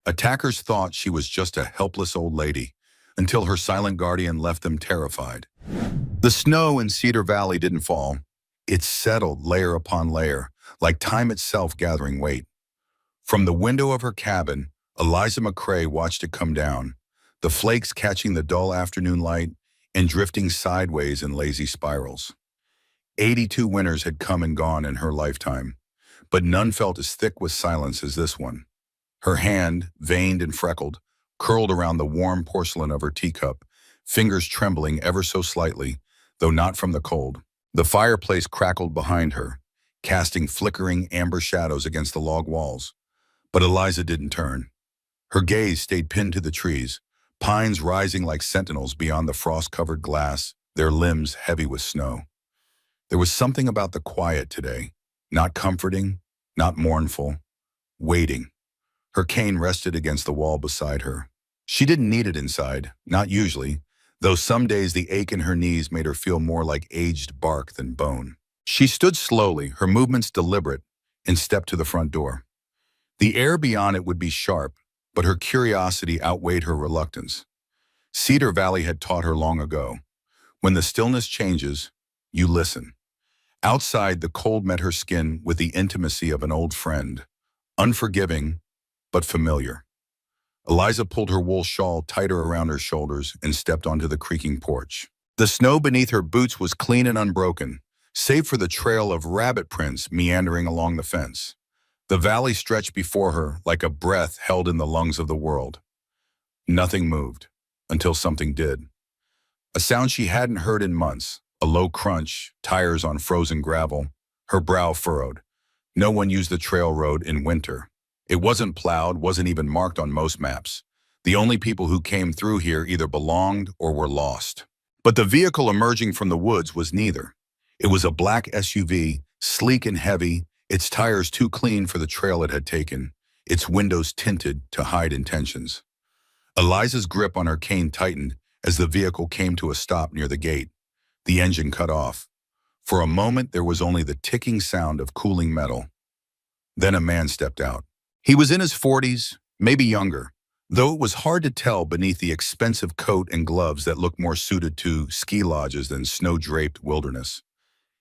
Attackers thought she was just a helpless old lady until her silent guardian left them terrified. The snow in Cedar Valley didn't fall. It settled layer upon layer, like time itself gathering weight. From the window of her cabin, Eliza McCrae watched it come down, the flakes catching the dull afternoon light and drifting sideways in lazy spirals. 82 winters had come and gone in her lifetime, but none felt as thick with silence as this one. Her hand, veined and freckled, curled around the warm porcelain of her teacup, fingers trembling ever so slightly, though not from the cold. The fireplace crackled behind her, casting flickering amber shadows against the log walls. But Eliza didn't turn. Her gaze stayed pinned to the trees, pines rising like sentinels beyond the frost-covered glass, their limbs heavy with snow. There was something about the quiet today, not comforting, not mournful, waiting. Her cane rested against the wall beside her. She didn't need it inside, not usually, though some days the ache in her knees made her feel more like aged bark than bone. She stood slowly, her movements deliberate, and stepped to the front door. The air beyond it would be sharp, but her curiosity outweighed her reluctance. Cedar Valley had taught her long ago. When the stillness changes, you listen. Outside, the cold met her skin with the intimacy of an old friend, unforgiving, but familiar. Eliza pulled her wool shawl tighter around her shoulders and stepped onto the creaking porch. The snow beneath her boots was clean and unbroken, save for the trail of rabbit prints meandering along the fence. The valley stretched before her like a breath held in the lungs of the world. Nothing moved, until something did. A sound she hadn't heard in months, a low crunch, tires on frozen gravel, her brow furrowed. No one used the trail road in winter. It wasn't plowed, wasn't even marked on most maps. The only people who came through here either belonged or were lost. But the vehicle emerging from the woods was neither. It was a black SUV, sleek and heavy, its tires too clean for the trail it had taken, its windows tinted to hide intentions. Eliza's grip on her cane tightened as the vehicle came to a stop near the gate. The engine cut off. For a moment, there was only the ticking sound of cooling metal. Then a man stepped out. He was in his 40s, maybe younger, though it was hard to tell beneath the expensive coat and gloves that looked more suited to ski lodges than snow-draped wilderness.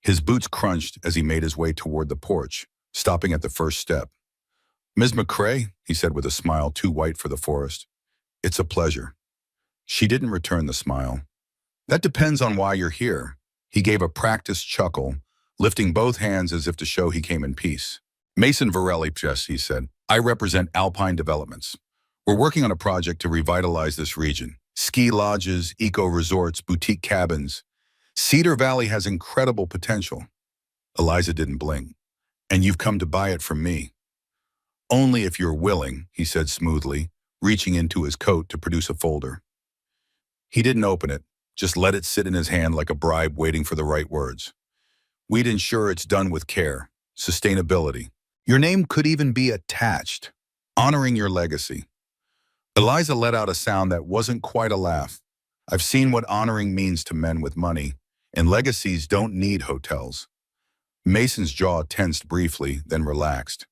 His boots crunched as he made his way toward the porch, stopping at the first step. "Ms. McCrae," he said with a smile too white for the forest. "It's a pleasure." She didn't return the smile. "That depends on why you're here." He gave a practiced chuckle, lifting both hands as if to show he came in peace. "Mason Varelli, Jess," he said. "I represent Alpine Developments. We're working on a project to revitalize this region. Ski lodges, eco-resorts, boutique cabins. Cedar Valley has incredible potential." Eliza didn't blink. "And you've come to buy it from me." "Only if you're willing," he said smoothly, reaching into his coat to produce a folder. He didn't open it, just let it sit in his hand like a bribe waiting for the right words. "We'd ensure it's done with care, sustainability. Your name could even be attached, honoring your legacy." Eliza let out a sound that wasn't quite a laugh. "I've seen what honoring means to men with money, and legacies don't need hotels." Mason's jaw tensed briefly, then relaxed.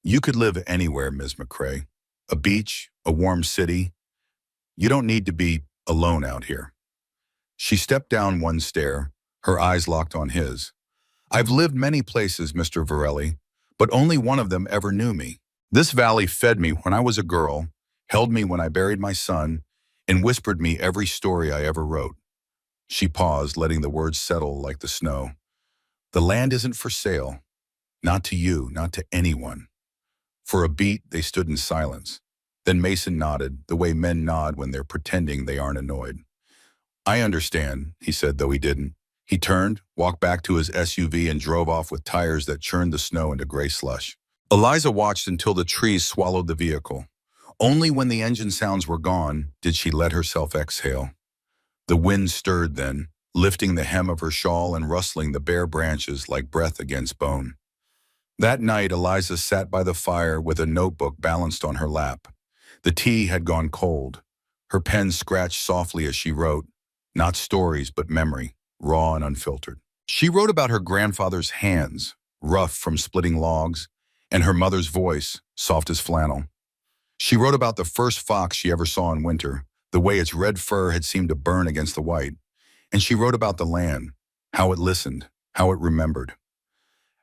"You could live anywhere, Ms. McCrae. A beach, a warm city. You don't need to be alone out here." She stepped down one stair, her eyes locked on his. "I've lived many places, Mr. Varelli, but only one of them ever knew me. This valley fed me when I was a girl, held me when I buried my son, and whispered me every story I ever wrote." She paused, letting the words settle like the snow. "The land isn't for sale. Not to you, not to anyone." For a beat, they stood in silence. Then Mason nodded, the way men nod when they're pretending they aren't annoyed. "I understand," he said, though he didn't. He turned, walked back to his SUV, and drove off with tires that churned the snow into gray slush. Eliza watched until the trees swallowed the vehicle. Only when the engine sounds were gone did she let herself exhale. The wind stirred then, lifting the hem of her shawl and rustling the bare branches like breath against bone. That night, Eliza sat by the fire with a notebook balanced on her lap. The tea had gone cold. Her pen scratched softly as she wrote, not stories but memory, raw and unfiltered. She wrote about her grandfather's hands, rough from splitting logs, and her mother's voice, soft as flannel. She wrote about the first fox she ever saw in winter, the way its red fur had seemed to burn against the white. And she wrote about the land, how it listened, how it remembered.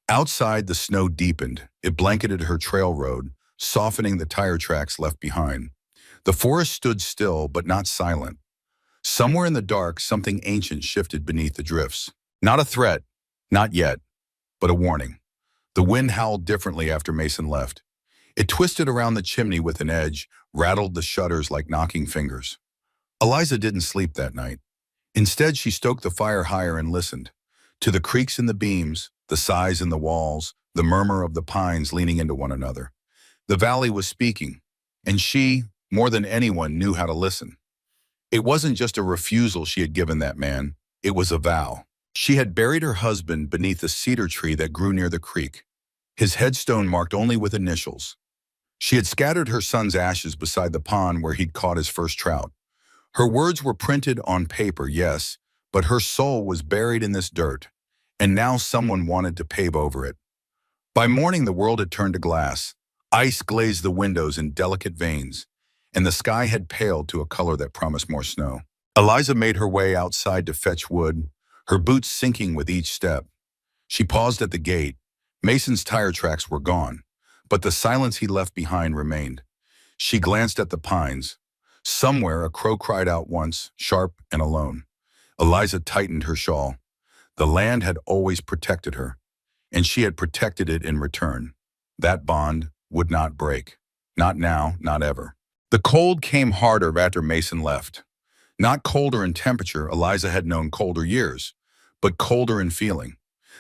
Outside, the snow deepened. It blanketed her trail road, softening the tire tracks left behind. The forest stood still, but not silent. Somewhere in the dark, something ancient shifted beneath the drifts. Not a threat, not yet, but a warning. The wind howled differently after Mason left. It twisted around the chimney with an edge, rattled the shutters like knocking fingers. Eliza didn't sleep that night. Instead, she stoked the fire higher and listened. To the creaks in the beams, the sighs in the walls, the murmur of the pines leaning into one another. The valley was speaking, and she, more than anyone, knew how to listen. It wasn't just a refusal she had given that man, it was a vow. She had buried her husband beneath a cedar tree that grew near the creek, his headstone marked only with initials. She had scattered her son's ashes beside the pond where he'd caught his first trout. Her words were printed on paper, yes, but her soul was buried in this dirt, and now someone wanted to pave over it. By morning, the world had turned to glass. Ice glazed the windows in delicate veins, and the sky had paled to a color that promised more snow. Eliza made her way outside to fetch wood, her boots sinking with each step. She paused at the gate. Mason's tire tracks were gone, but the silence he left behind remained. She glanced at the pines. Somewhere, a crow cried out once, sharp and alone. Eliza tightened her shawl. The land had always protected her, and she had protected it in return. That bond would not break. Not now, not ever. The cold came harder after Mason left. Not colder in temperature, Eliza had known colder years, but colder in feeling.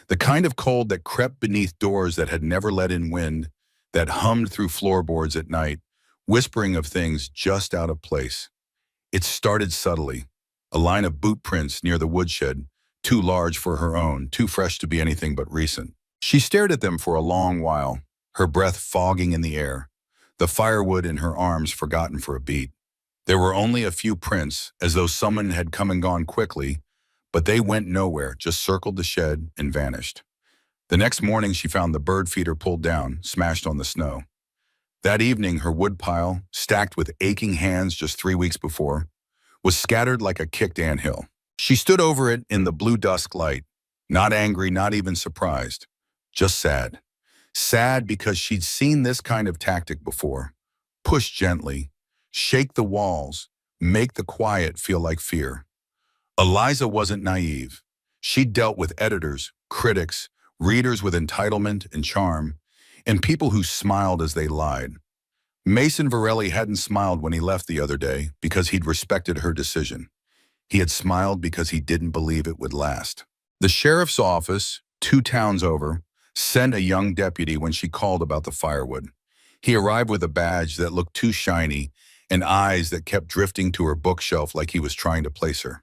The kind of cold that crept beneath doors that had never let in wind, that hummed through floorboards at night, whispering of things just out of place. It started subtly. A line of boot prints near the woodshed, too large for her own, too fresh to be anything but recent. She stared at them for a long while, her breath fogging in the air, the firewood in her arms forgotten for a beat. There were only a few prints, as though someone had come and gone quickly, but they went nowhere, just circled the shed and vanished. The next morning, she found the bird feeder pulled down, smashed on the snow. That evening, her woodpile, stacked with aching hands just 3 weeks before, was scattered like a kicked anthill. She stood over it in the blue dusk light, not angry, not even surprised, just sad. Sad because she'd seen this kind of tactic before. Push gently, shake the walls, make the quiet feel like fear. Eliza wasn't naive. She'd dealt with editors, critics, readers with entitlement and charm, and people who smiled as they lied. Mason Varelli hadn't smiled when he left the other day because he'd respected her decision. He had smiled because he didn't believe it would last. The sheriff's office, 2 towns over, sent a young deputy when she called about the firewood. He arrived with a badge that looked too shiny and eyes that kept drifting to her bookshelf like he was trying to place her.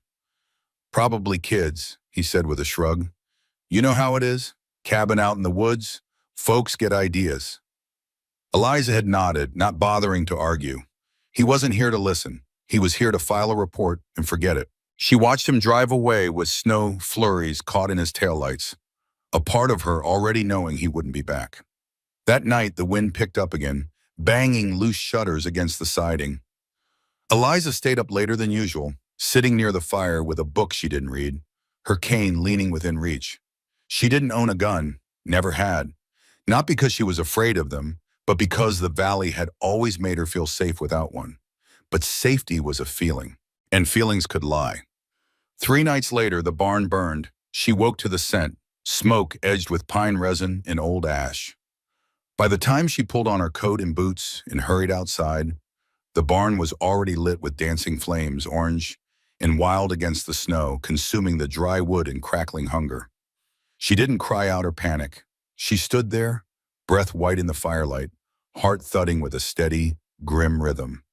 "Probably kids," he said with a shrug. "You know how it is? Cabin out in the woods. Folks get ideas." Eliza had nodded, not bothering to argue. He wasn't here to listen. He was here to file a report and forget it. She watched him drive away with snow flurries caught in his taillights, a part of her already knowing he wouldn't be back. That night, the wind picked up again, banging loose shutters against the siding. Eliza stayed up later than usual, sitting near the fire with a book she didn't read, her cane leaning within reach. She didn't own a gun, never had, not because she was afraid of them, but because the valley had always made her feel safe without one. But safety was a feeling, and feelings could lie. 3 nights later, the barn burned. She woke to the scent, smoke edged with pine resin and old ash. By the time she pulled on her coat and boots and hurried outside, the barn was already lit with dancing flames, orange and wild against the snow, consuming the dry wood in crackling hunger. She didn't cry out or panic. She stood there, breath white in the firelight, heart thudding with a steady, grim rhythm.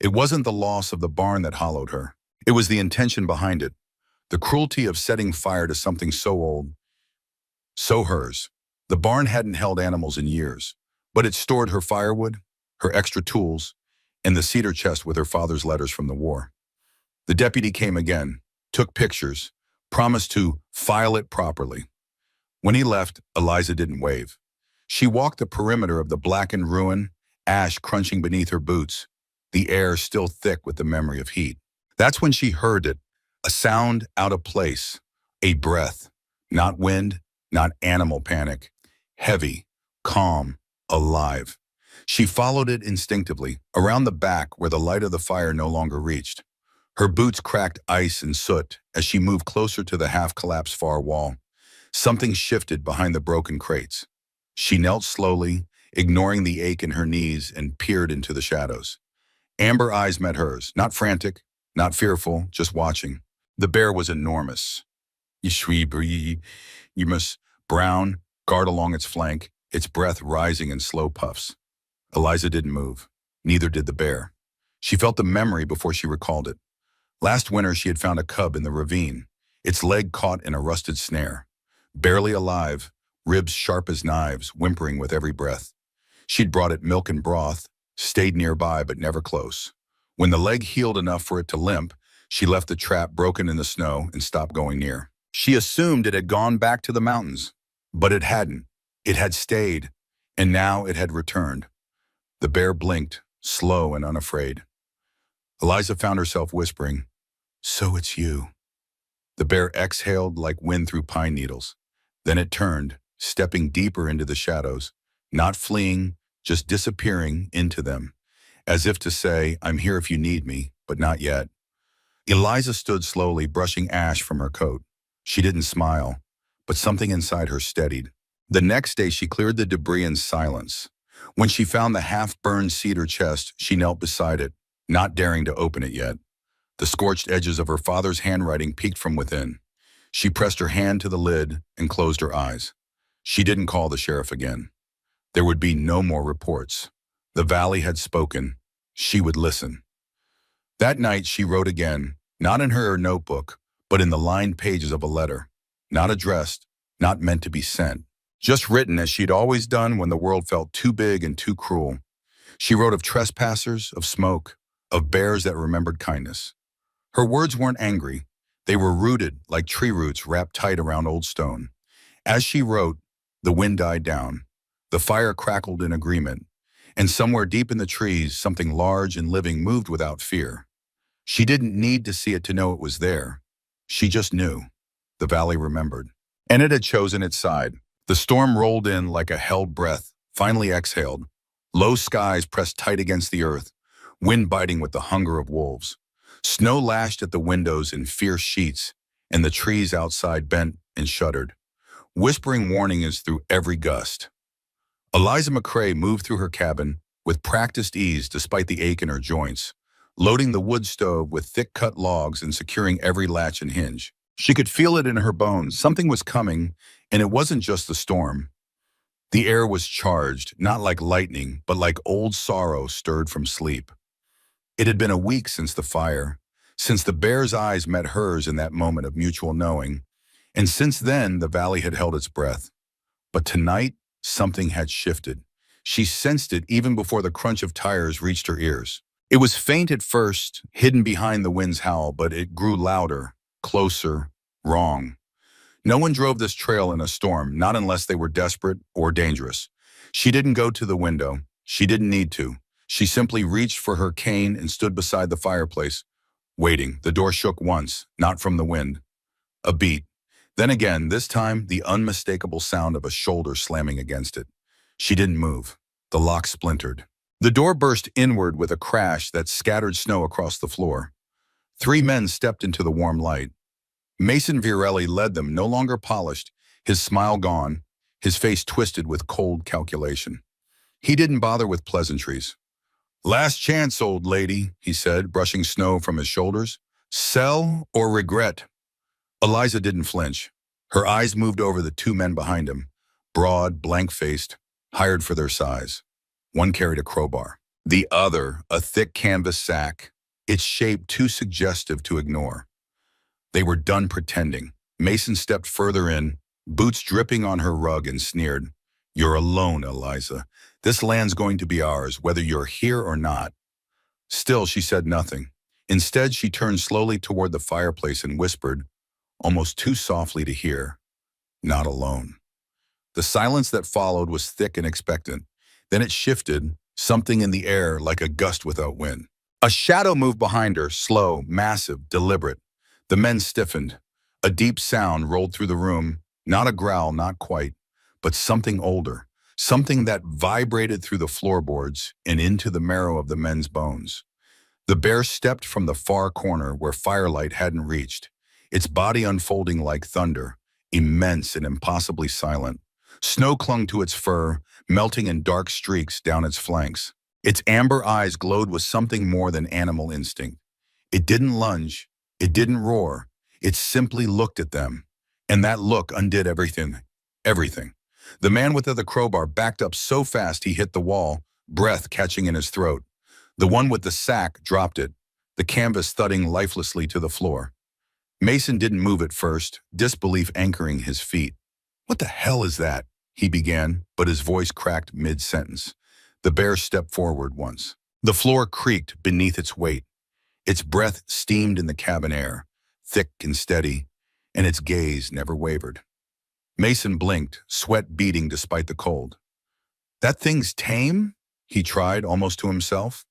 It wasn't the loss of the barn that hollowed her. It was the intention behind it, the cruelty of setting fire to something so old, so hers. The barn hadn't held animals in years, but it stored her firewood, her extra tools, and the cedar chest with her father's letters from the war. The deputy came again, took pictures, promised to file it properly. When he left, Eliza didn't wave. She walked the perimeter of the blackened ruin, ash crunching beneath her boots, the air still thick with the memory of heat. That's when she heard it, a sound out of place, a breath, not wind, not animal panic, heavy, calm, alive. She followed it instinctively, around the back where the light of the fire no longer reached. Her boots cracked ice and soot as she moved closer to the half-collapsed far wall. Something shifted behind the broken crates. She knelt slowly, ignoring the ache in her knees, and peered into the shadows. Amber eyes met hers, not frantic, not fearful, just watching. The bear was enormous. Yshweebreemus, brown, guard along its flank, its breath rising in slow puffs. Eliza didn't move. Neither did the bear. She felt the memory before she recalled it. Last winter, she had found a cub in the ravine, its leg caught in a rusted snare. Barely alive, ribs sharp as knives, whimpering with every breath. She'd brought it milk and broth, stayed nearby but never close. When the leg healed enough for it to limp, she left the trap broken in the snow and stopped going near. She assumed it had gone back to the mountains, but it hadn't. It had stayed, and now it had returned. The bear blinked, slow and unafraid. Eliza found herself whispering, "So it's you." The bear exhaled like wind through pine needles. Then it turned, stepping deeper into the shadows, not fleeing, just disappearing into them, as if to say, "I'm here if you need me, but not yet." Eliza stood slowly, brushing ash from her coat. She didn't smile, but something inside her steadied. The next day, she cleared the debris in silence. When she found the half-burned cedar chest, she knelt beside it, not daring to open it yet. The scorched edges of her father's handwriting peeked from within. She pressed her hand to the lid and closed her eyes. She didn't call the sheriff again. There would be no more reports. The valley had spoken. She would listen. That night, she wrote again, not in her notebook, but in the lined pages of a letter. Not addressed, not meant to be sent. Just written as she'd always done when the world felt too big and too cruel. She wrote of trespassers, of smoke, of bears that remembered kindness. Her words weren't angry. They were rooted like tree roots wrapped tight around old stone. As she wrote, the wind died down. The fire crackled in agreement. And somewhere deep in the trees, something large and living moved without fear. She didn't need to see it to know it was there. She just knew. The valley remembered. And it had chosen its side. The storm rolled in like a held breath, finally exhaled. Low skies pressed tight against the earth, wind biting with the hunger of wolves. Snow lashed at the windows in fierce sheets, and the trees outside bent and shuddered, whispering warnings through every gust. Eliza McCrae moved through her cabin with practiced ease despite the ache in her joints, loading the wood stove with thick-cut logs and securing every latch and hinge. She could feel it in her bones. Something was coming, and it wasn't just the storm. The air was charged, not like lightning, but like old sorrow stirred from sleep. It had been a week since the fire, since the bear's eyes met hers in that moment of mutual knowing, and since then the valley had held its breath. But tonight, something had shifted. She sensed it even before the crunch of tires reached her ears. It was faint at first, hidden behind the wind's howl, but it grew louder, closer, wrong. No one drove this trail in a storm, not unless they were desperate or dangerous. She didn't go to the window. She didn't need to. She simply reached for her cane and stood beside the fireplace, waiting. The door shook once, not from the wind. A beat. Then again, this time, the unmistakable sound of a shoulder slamming against it. She didn't move. The lock splintered. The door burst inward with a crash that scattered snow across the floor. 3 men stepped into the warm light. Mason Virelli led them, no longer polished, his smile gone, his face twisted with cold calculation. He didn't bother with pleasantries. "Last chance, old lady," he said, brushing snow from his shoulders. "Sell or regret?" Eliza didn't flinch. Her eyes moved over the 2 men behind him, broad, blank-faced, hired for their size. One carried a crowbar. The other, a thick canvas sack, its shape too suggestive to ignore. They were done pretending. Mason stepped further in, boots dripping on her rug, and sneered, "You're alone, Eliza. This land's going to be ours, whether you're here or not." Still, she said nothing. Instead, she turned slowly toward the fireplace and whispered, almost too softly to hear, "Not alone." The silence that followed was thick and expectant. Then it shifted, something in the air like a gust without wind. A shadow moved behind her, slow, massive, deliberate. The men stiffened. A deep sound rolled through the room, not a growl, not quite, but something older, something that vibrated through the floorboards and into the marrow of the men's bones. The bear stepped from the far corner where firelight hadn't reached, its body unfolding like thunder, immense and impossibly silent. Snow clung to its fur, melting in dark streaks down its flanks. Its amber eyes glowed with something more than animal instinct. It didn't lunge, it didn't roar, it simply looked at them. And that look undid everything. Everything. The man with the crowbar backed up so fast he hit the wall, breath catching in his throat. The one with the sack dropped it, the canvas thudding lifelessly to the floor. Mason didn't move at first, disbelief anchoring his feet. "What the hell is that?" he began, but his voice cracked mid-sentence. The bear stepped forward once. The floor creaked beneath its weight. Its breath steamed in the cabin air, thick and steady, and its gaze never wavered. Mason blinked, sweat beading despite the cold. "That thing's tame?" he tried, almost to himself.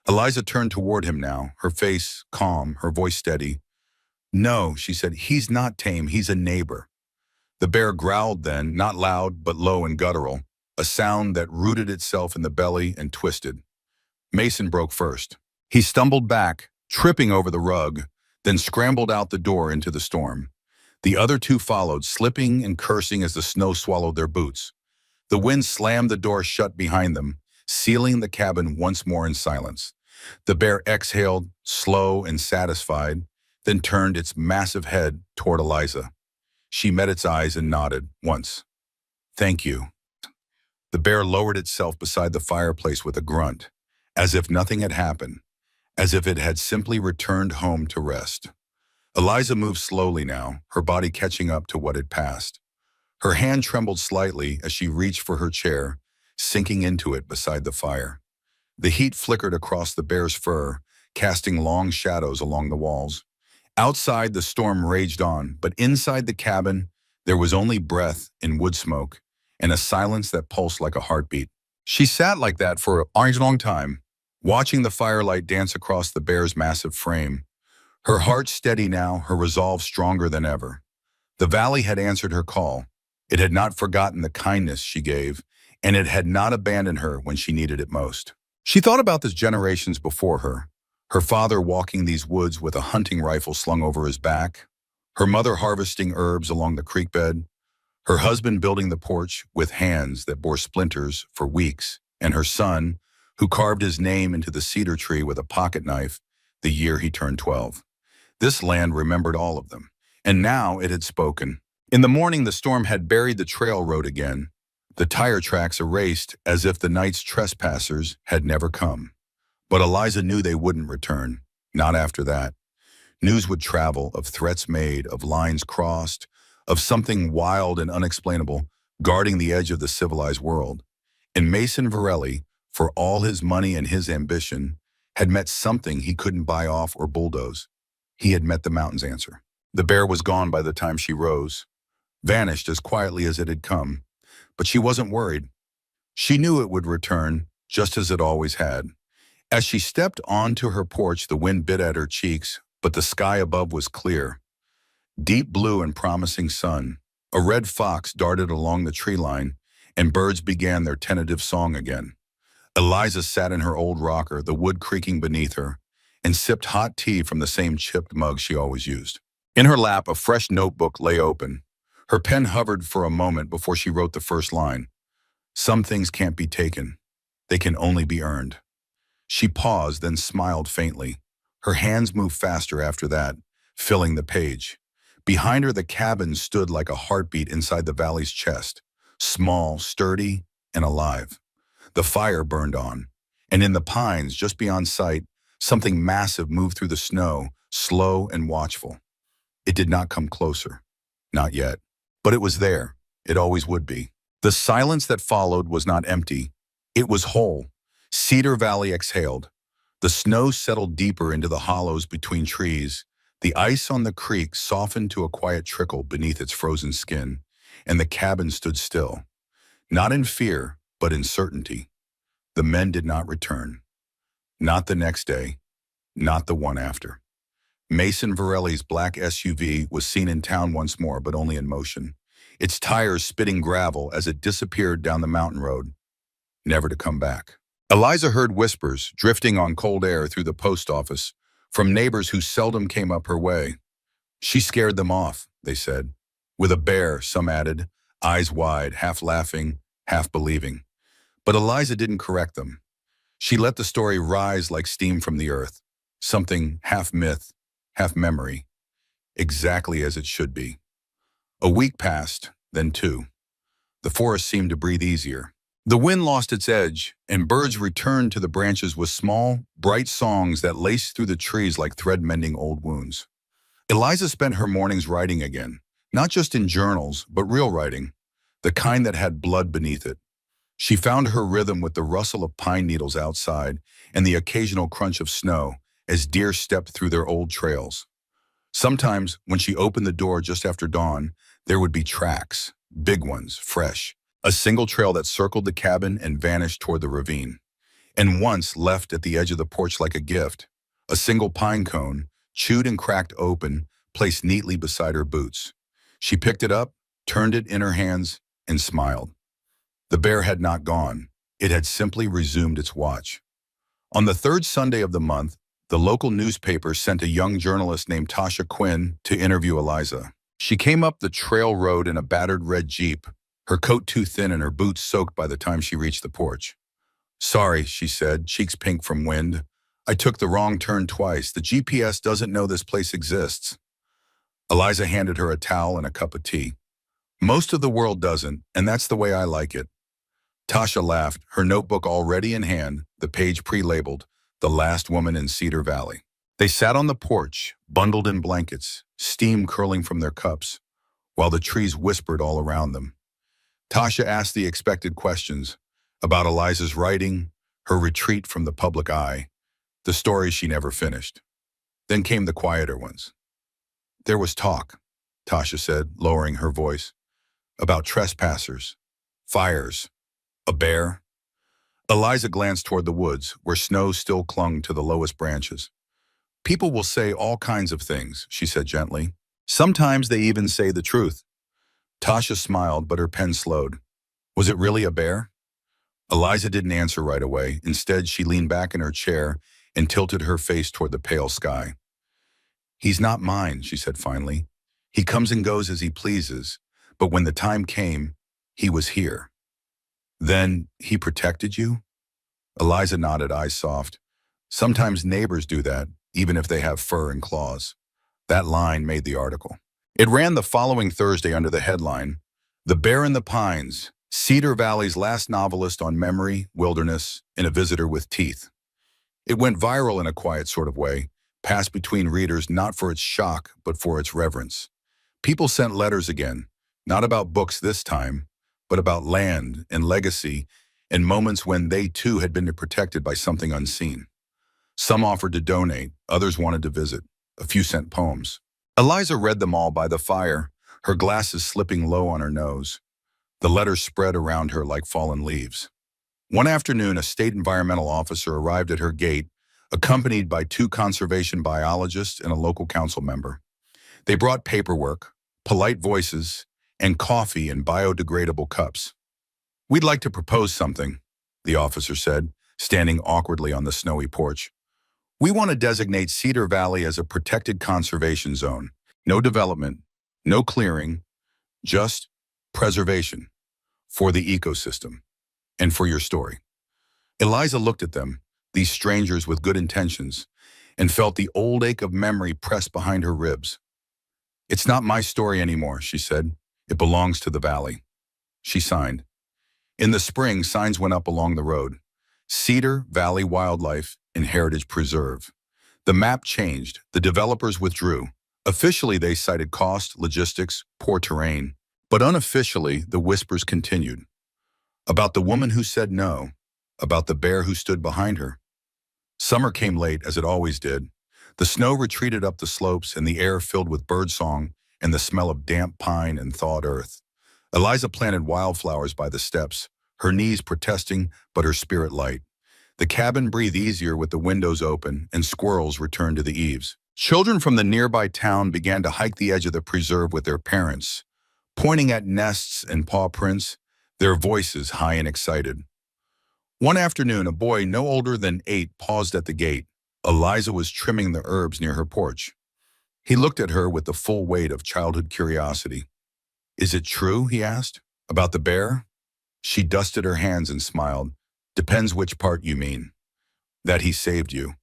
Eliza turned toward him now, her face calm, her voice steady. "No," she said, "he's not tame, he's a neighbor." The bear growled then, not loud but low and guttural, a sound that rooted itself in the belly and twisted. Mason broke first. He stumbled back, tripping over the rug, then scrambled out the door into the storm. The other two followed, slipping and cursing as the snow swallowed their boots. The wind slammed the door shut behind them, sealing the cabin once more in silence. The bear exhaled, slow and satisfied, then turned its massive head toward Eliza. She met its eyes and nodded, once. "Thank you." The bear lowered itself beside the fireplace with a grunt, as if nothing had happened, as if it had simply returned home to rest. Eliza moved slowly now, her body catching up to what had passed. Her hand trembled slightly as she reached for her chair, sinking into it beside the fire. The heat flickered across the bear's fur, casting long shadows along the walls. Outside, the storm raged on, but inside the cabin, there was only breath and wood smoke, and a silence that pulsed like a heartbeat. She sat like that for a long time, watching the firelight dance across the bear's massive frame. Her heart steady now, her resolve stronger than ever. The valley had answered her call. It had not forgotten the kindness she gave, and it had not abandoned her when she needed it most. She thought about the generations before her father walking these woods with a hunting rifle slung over his back, her mother harvesting herbs along the creek bed, her husband building the porch with hands that bore splinters for weeks, and her son, who carved his name into the cedar tree with a pocket knife the year he turned 12. This land remembered all of them, and now it had spoken. In the morning, the storm had buried the trail road again, the tire tracks erased as if the night's trespassers had never come. But Eliza knew they wouldn't return, not after that. News would travel of threats made, of lines crossed, of something wild and unexplainable guarding the edge of the civilized world. And Mason Varelli, for all his money and his ambition, had met something he couldn't buy off or bulldoze. He had met the mountain's answer. The bear was gone by the time she rose, vanished as quietly as it had come. But she wasn't worried. She knew it would return, just as it always had. As she stepped onto her porch, the wind bit at her cheeks, but the sky above was clear. Deep blue and promising sun. A red fox darted along the tree line, and birds began their tentative song again. Eliza sat in her old rocker, the wood creaking beneath her, and sipped hot tea from the same chipped mug she always used. In her lap, a fresh notebook lay open. Her pen hovered for a moment before she wrote the first line. "Some things can't be taken. They can only be earned." She paused, then smiled faintly. Her hands moved faster after that, filling the page. Behind her, the cabin stood like a heartbeat inside the valley's chest, small, sturdy, and alive. The fire burned on, and in the pines just beyond sight, something massive moved through the snow, slow and watchful. It did not come closer. Not yet. But it was there. It always would be. The silence that followed was not empty. It was whole. Cedar Valley exhaled. The snow settled deeper into the hollows between trees. The ice on the creek softened to a quiet trickle beneath its frozen skin, and the cabin stood still. Not in fear, but in certainty. The men did not return. Not the next day, not the one after. Mason Varelli's black SUV was seen in town once more, but only in motion, its tires spitting gravel as it disappeared down the mountain road, never to come back. Eliza heard whispers drifting on cold air through the post office from neighbors who seldom came up her way. She scared them off, they said. With a bear, some added, eyes wide, half laughing, half believing. But Eliza didn't correct them. She let the story rise like steam from the earth, something half myth, half memory, exactly as it should be. A week passed, then two. The forest seemed to breathe easier. The wind lost its edge, and birds returned to the branches with small, bright songs that laced through the trees like thread-mending old wounds. Eliza spent her mornings writing again, not just in journals, but real writing, the kind that had blood beneath it. She found her rhythm with the rustle of pine needles outside and the occasional crunch of snow as deer stepped through their old trails. Sometimes, when she opened the door just after dawn, there would be tracks, big ones, fresh, a single trail that circled the cabin and vanished toward the ravine. And once left at the edge of the porch like a gift, a single pine cone, chewed and cracked open, placed neatly beside her boots. She picked it up, turned it in her hands, and smiled. The bear had not gone. It had simply resumed its watch. On the third Sunday of the month, the local newspaper sent a young journalist named Tasha Quinn to interview Eliza. She came up the trail road in a battered red Jeep, her coat too thin and her boots soaked by the time she reached the porch. "Sorry," she said, cheeks pink from wind. "I took the wrong turn twice. The GPS doesn't know this place exists." Eliza handed her a towel and a cup of tea. "Most of the world doesn't, and that's the way I like it." Tasha laughed, her notebook already in hand, the page pre-labeled, "The Last Woman in Cedar Valley." They sat on the porch, bundled in blankets, steam curling from their cups, while the trees whispered all around them. Tasha asked the expected questions about Eliza's writing, her retreat from the public eye, the stories she never finished. Then came the quieter ones. "There was talk," Tasha said, lowering her voice, "about trespassers, fires, a bear." Eliza glanced toward the woods, where snow still clung to the lowest branches. "People will say all kinds of things," she said gently. "Sometimes they even say the truth." Tasha smiled, but her pen slowed. "Was it really a bear?" Eliza didn't answer right away. Instead, she leaned back in her chair and tilted her face toward the pale sky. "He's not mine," she said finally. "He comes and goes as he pleases, but when the time came, he was here." "Then he protected you?" Eliza nodded, eyes soft. "Sometimes neighbors do that, even if they have fur and claws." That line made the article. It ran the following Thursday under the headline, "The Bear in the Pines, Cedar Valley's last novelist on memory, wilderness, and a visitor with teeth." It went viral in a quiet sort of way, passed between readers not for its shock, but for its reverence. People sent letters again, not about books this time, but about land and legacy and moments when they too had been protected by something unseen. Some offered to donate, others wanted to visit. A few sent poems. Eliza read them all by the fire, her glasses slipping low on her nose. The letters spread around her like fallen leaves. One afternoon, a state environmental officer arrived at her gate, accompanied by two conservation biologists and a local council member. They brought paperwork, polite voices, and coffee in biodegradable cups. "We'd like to propose something," the officer said, standing awkwardly on the snowy porch. "We want to designate Cedar Valley as a protected conservation zone. No development, no clearing, just preservation for the ecosystem and for your story." Eliza looked at them, these strangers with good intentions, and felt the old ache of memory press behind her ribs. "It's not my story anymore," she said. "It belongs to the valley." She signed. In the spring, signs went up along the road. Cedar Valley Wildlife and Heritage Preserve. The map changed. The developers withdrew. Officially, they cited cost, logistics, poor terrain. But unofficially, the whispers continued. About the woman who said no. About the bear who stood behind her. Summer came late, as it always did. The snow retreated up the slopes and the air filled with birdsong and the smell of damp pine and thawed earth. Eliza planted wildflowers by the steps, her knees protesting but her spirit light. The cabin breathed easier with the windows open and squirrels returned to the eaves. Children from the nearby town began to hike the edge of the preserve with their parents, pointing at nests and paw prints, their voices high and excited. One afternoon, a boy no older than 8 paused at the gate. Eliza was trimming the herbs near her porch. He looked at her with the full weight of childhood curiosity. "Is it true?" he asked. "About the bear?" She dusted her hands and smiled. "Depends which part you mean." "That he saved you."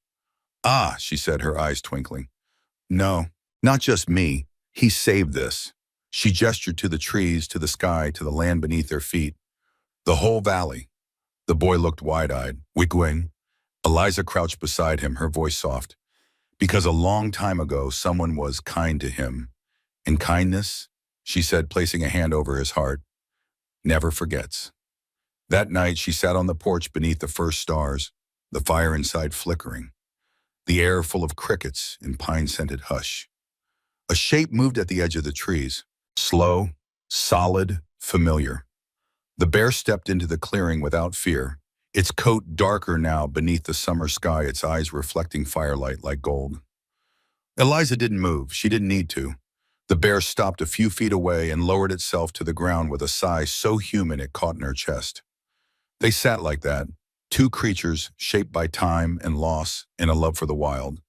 "Ah," she said, her eyes twinkling. "No, not just me. He saved this." She gestured to the trees, to the sky, to the land beneath their feet. "The whole valley." The boy looked wide-eyed. "Wigwing." Eliza crouched beside him, her voice soft. "Because a long time ago, someone was kind to him. And kindness," she said, placing a hand over his heart, "never forgets." That night, she sat on the porch beneath the first stars, the fire inside flickering, the air full of crickets in pine-scented hush. A shape moved at the edge of the trees, slow, solid, familiar. The bear stepped into the clearing without fear, its coat darker now beneath the summer sky, its eyes reflecting firelight like gold. Eliza didn't move. She didn't need to. The bear stopped a few feet away and lowered itself to the ground with a sigh so human it caught in her chest. They sat like that, two creatures shaped by time and loss and a love for the wild.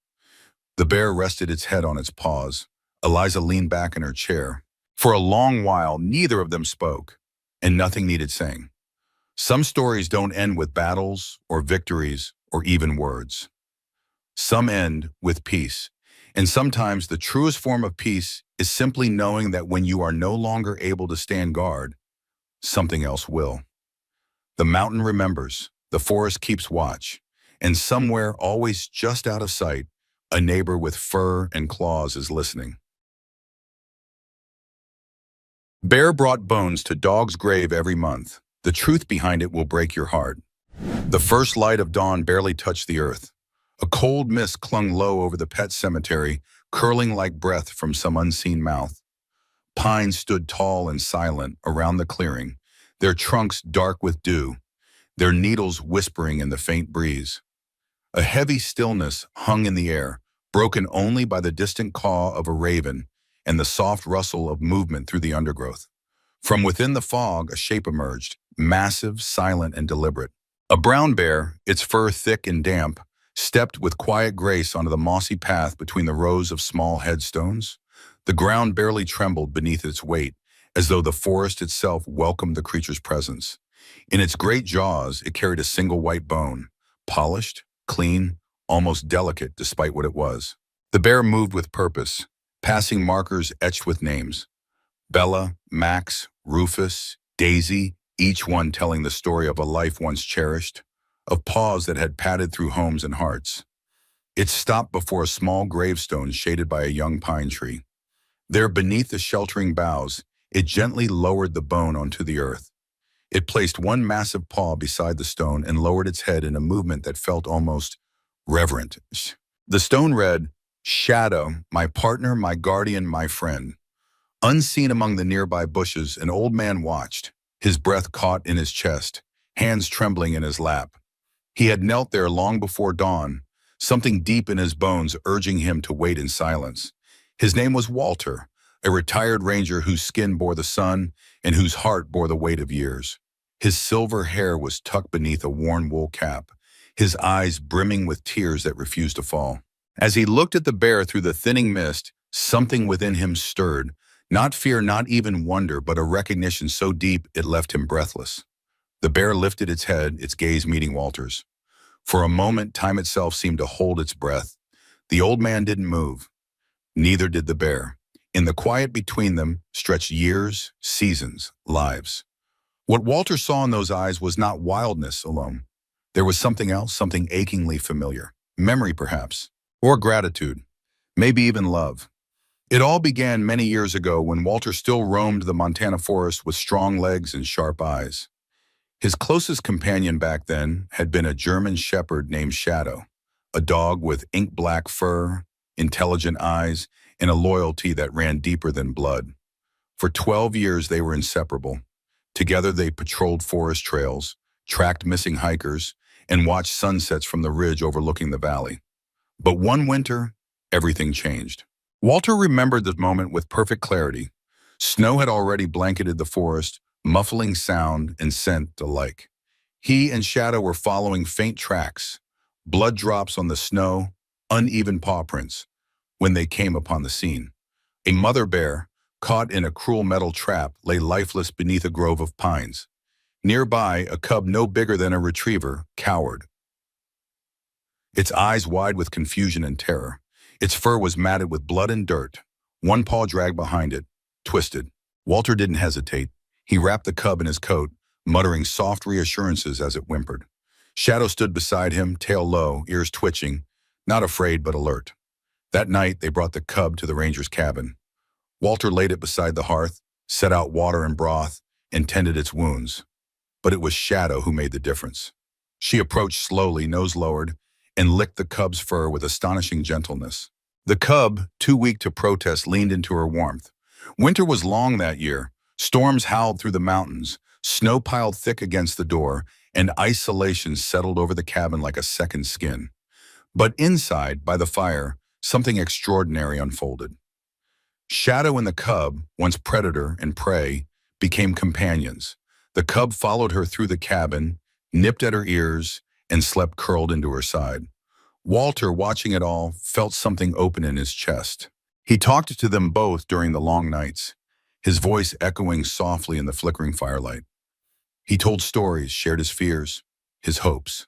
The bear rested its head on its paws. Eliza leaned back in her chair. For a long while, neither of them spoke, and nothing needed saying. Some stories don't end with battles or victories or even words. Some end with peace. And sometimes the truest form of peace is simply knowing that when you are no longer able to stand guard, something else will. The mountain remembers, the forest keeps watch, and somewhere, always just out of sight, a neighbor with fur and claws is listening. Bear brought bones to dog's grave every month. The truth behind it will break your heart. The first light of dawn barely touched the earth. A cold mist clung low over the pet cemetery, curling like breath from some unseen mouth. Pines stood tall and silent around the clearing, their trunks dark with dew, their needles whispering in the faint breeze. A heavy stillness hung in the air, broken only by the distant caw of a raven and the soft rustle of movement through the undergrowth. From within the fog, a shape emerged, massive, silent, and deliberate. A brown bear, its fur thick and damp, stepped with quiet grace onto the mossy path between the rows of small headstones. The ground barely trembled beneath its weight, as though the forest itself welcomed the creature's presence. In its great jaws, it carried a single white bone, polished, clean, almost delicate despite what it was. The bear moved with purpose, passing markers etched with names. Bella, Max, Rufus, Daisy, each one telling the story of a life once cherished, of paws that had padded through homes and hearts. It stopped before a small gravestone shaded by a young pine tree. There, beneath the sheltering boughs, it gently lowered the bone onto the earth. It placed one massive paw beside the stone and lowered its head in a movement that felt almost reverent. The stone read, "Shadow, my partner, my guardian, my friend." Unseen among the nearby bushes, an old man watched, his breath caught in his chest, hands trembling in his lap. He had knelt there long before dawn, something deep in his bones urging him to wait in silence. His name was Walter, a retired ranger whose skin bore the sun and whose heart bore the weight of years. His silver hair was tucked beneath a worn wool cap, his eyes brimming with tears that refused to fall. As he looked at the bear through the thinning mist, something within him stirred, not fear, not even wonder, but a recognition so deep it left him breathless. The bear lifted its head, its gaze meeting Walter's. For a moment, time itself seemed to hold its breath. The old man didn't move. Neither did the bear. In the quiet between them stretched years, seasons, lives. What Walter saw in those eyes was not wildness alone. There was something else, something achingly familiar. Memory, perhaps, or gratitude, maybe even love. It all began many years ago when Walter still roamed the Montana forest with strong legs and sharp eyes. His closest companion back then had been a German shepherd named Shadow, a dog with ink-black fur, intelligent eyes, and a loyalty that ran deeper than blood. For 12 years they were inseparable. Together they patrolled forest trails, tracked missing hikers, and watched sunsets from the ridge overlooking the valley. But one winter, everything changed. Walter remembered the moment with perfect clarity. Snow had already blanketed the forest, muffling sound and scent alike. He and Shadow were following faint tracks, blood drops on the snow, uneven paw prints, when they came upon the scene. A mother bear, caught in a cruel metal trap, lay lifeless beneath a grove of pines. Nearby, a cub no bigger than a retriever cowered, its eyes wide with confusion and terror. Its fur was matted with blood and dirt, one paw dragged behind it, twisted. Walter didn't hesitate. He wrapped the cub in his coat, muttering soft reassurances as it whimpered. Shadow stood beside him, tail low, ears twitching, not afraid but alert. That night, they brought the cub to the ranger's cabin. Walter laid it beside the hearth, set out water and broth, and tended its wounds. But it was Shadow who made the difference. She approached slowly, nose lowered, and licked the cub's fur with astonishing gentleness. The cub, too weak to protest, leaned into her warmth. Winter was long that year. Storms howled through the mountains, snow piled thick against the door, and isolation settled over the cabin like a second skin. But inside, by the fire, something extraordinary unfolded. Shadow and the cub, once predator and prey, became companions. The cub followed her through the cabin, nipped at her ears, and slept curled into her side. Walter, watching it all, felt something open in his chest. He talked to them both during the long nights, his voice echoing softly in the flickering firelight. He told stories, shared his fears, his hopes,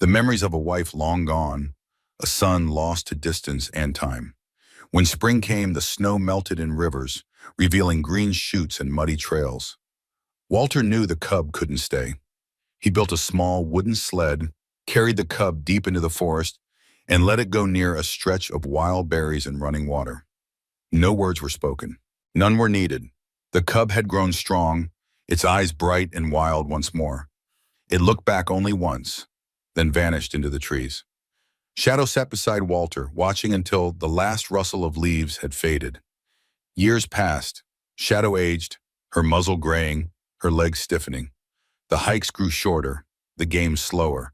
the memories of a wife long gone, a son lost to distance and time. When spring came, the snow melted in rivers, revealing green shoots and muddy trails. Walter knew the cub couldn't stay. He built a small wooden sled, carried the cub deep into the forest, and let it go near a stretch of wild berries and running water. No words were spoken. None were needed. The cub had grown strong, its eyes bright and wild once more. It looked back only once, then vanished into the trees. Shadow sat beside Walter, watching until the last rustle of leaves had faded. Years passed. Shadow aged, her muzzle graying, her legs stiffening. The hikes grew shorter, the game slower,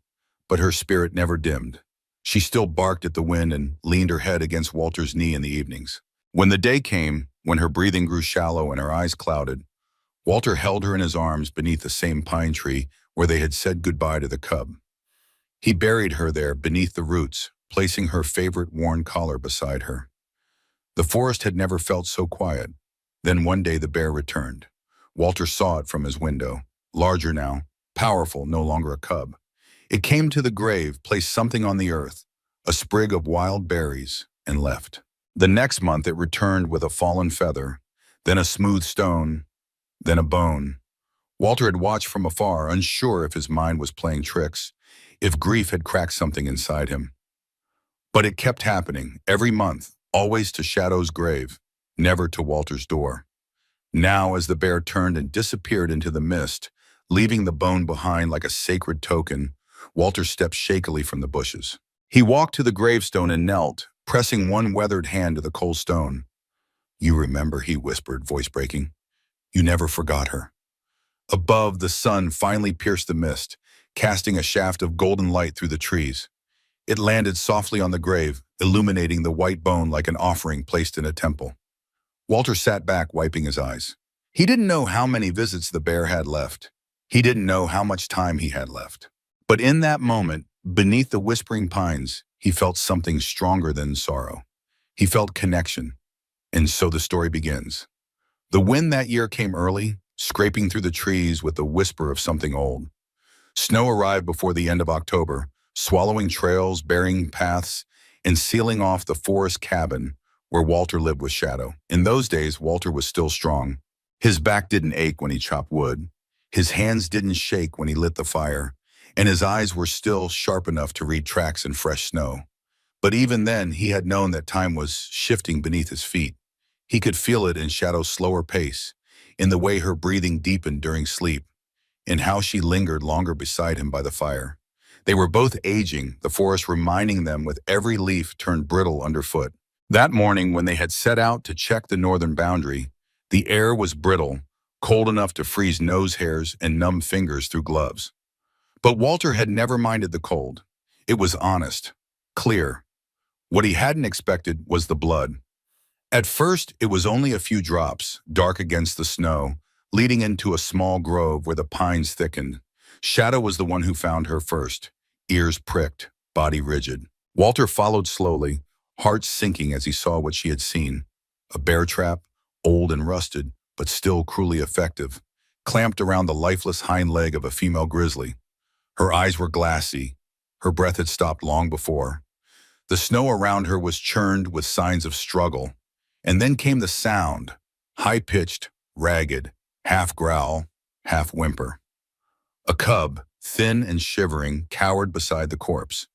but her spirit never dimmed. She still barked at the wind and leaned her head against Walter's knee in the evenings. When the day came, when her breathing grew shallow and her eyes clouded, Walter held her in his arms beneath the same pine tree where they had said goodbye to the cub. He buried her there beneath the roots, placing her favorite worn collar beside her. The forest had never felt so quiet. Then one day the bear returned. Walter saw it from his window, larger now, powerful, no longer a cub. It came to the grave, placed something on the earth, a sprig of wild berries, and left. The next month it returned with a fallen feather, then a smooth stone, then a bone. Walter had watched from afar, unsure if his mind was playing tricks, if grief had cracked something inside him. But it kept happening, every month, always to Shadow's grave, never to Walter's door. Now, as the bear turned and disappeared into the mist, leaving the bone behind like a sacred token, Walter stepped shakily from the bushes. He walked to the gravestone and knelt, pressing one weathered hand to the cold stone. "You remember," he whispered, voice breaking. "You never forgot her." Above, the sun finally pierced the mist, casting a shaft of golden light through the trees. It landed softly on the grave, illuminating the white bone like an offering placed in a temple. Walter sat back, wiping his eyes. He didn't know how many visits the bear had left. He didn't know how much time he had left. But in that moment, beneath the whispering pines, he felt something stronger than sorrow. He felt connection. And so the story begins. The wind that year came early, scraping through the trees with the whisper of something old. Snow arrived before the end of October, swallowing trails, burying paths, and sealing off the forest cabin where Walter lived with Shadow. In those days, Walter was still strong. His back didn't ache when he chopped wood. His hands didn't shake when he lit the fire, and his eyes were still sharp enough to read tracks in fresh snow. But even then, he had known that time was shifting beneath his feet. He could feel it in Shadow's slower pace, in the way her breathing deepened during sleep, in how she lingered longer beside him by the fire. They were both aging, the forest reminding them with every leaf turned brittle underfoot. That morning, when they had set out to check the northern boundary, the air was brittle, cold enough to freeze nose hairs and numb fingers through gloves. But Walter had never minded the cold. It was honest, clear. What he hadn't expected was the blood. At first, it was only a few drops, dark against the snow, leading into a small grove where the pines thickened. Shadow was the one who found her first, ears pricked, body rigid. Walter followed slowly, heart sinking as he saw what she had seen. A bear trap, old and rusted, but still cruelly effective, clamped around the lifeless hind leg of a female grizzly. Her eyes were glassy. Her breath had stopped long before. The snow around her was churned with signs of struggle. And then came the sound, high-pitched, ragged, half growl, half whimper. A cub, thin and shivering, cowered beside the corpse.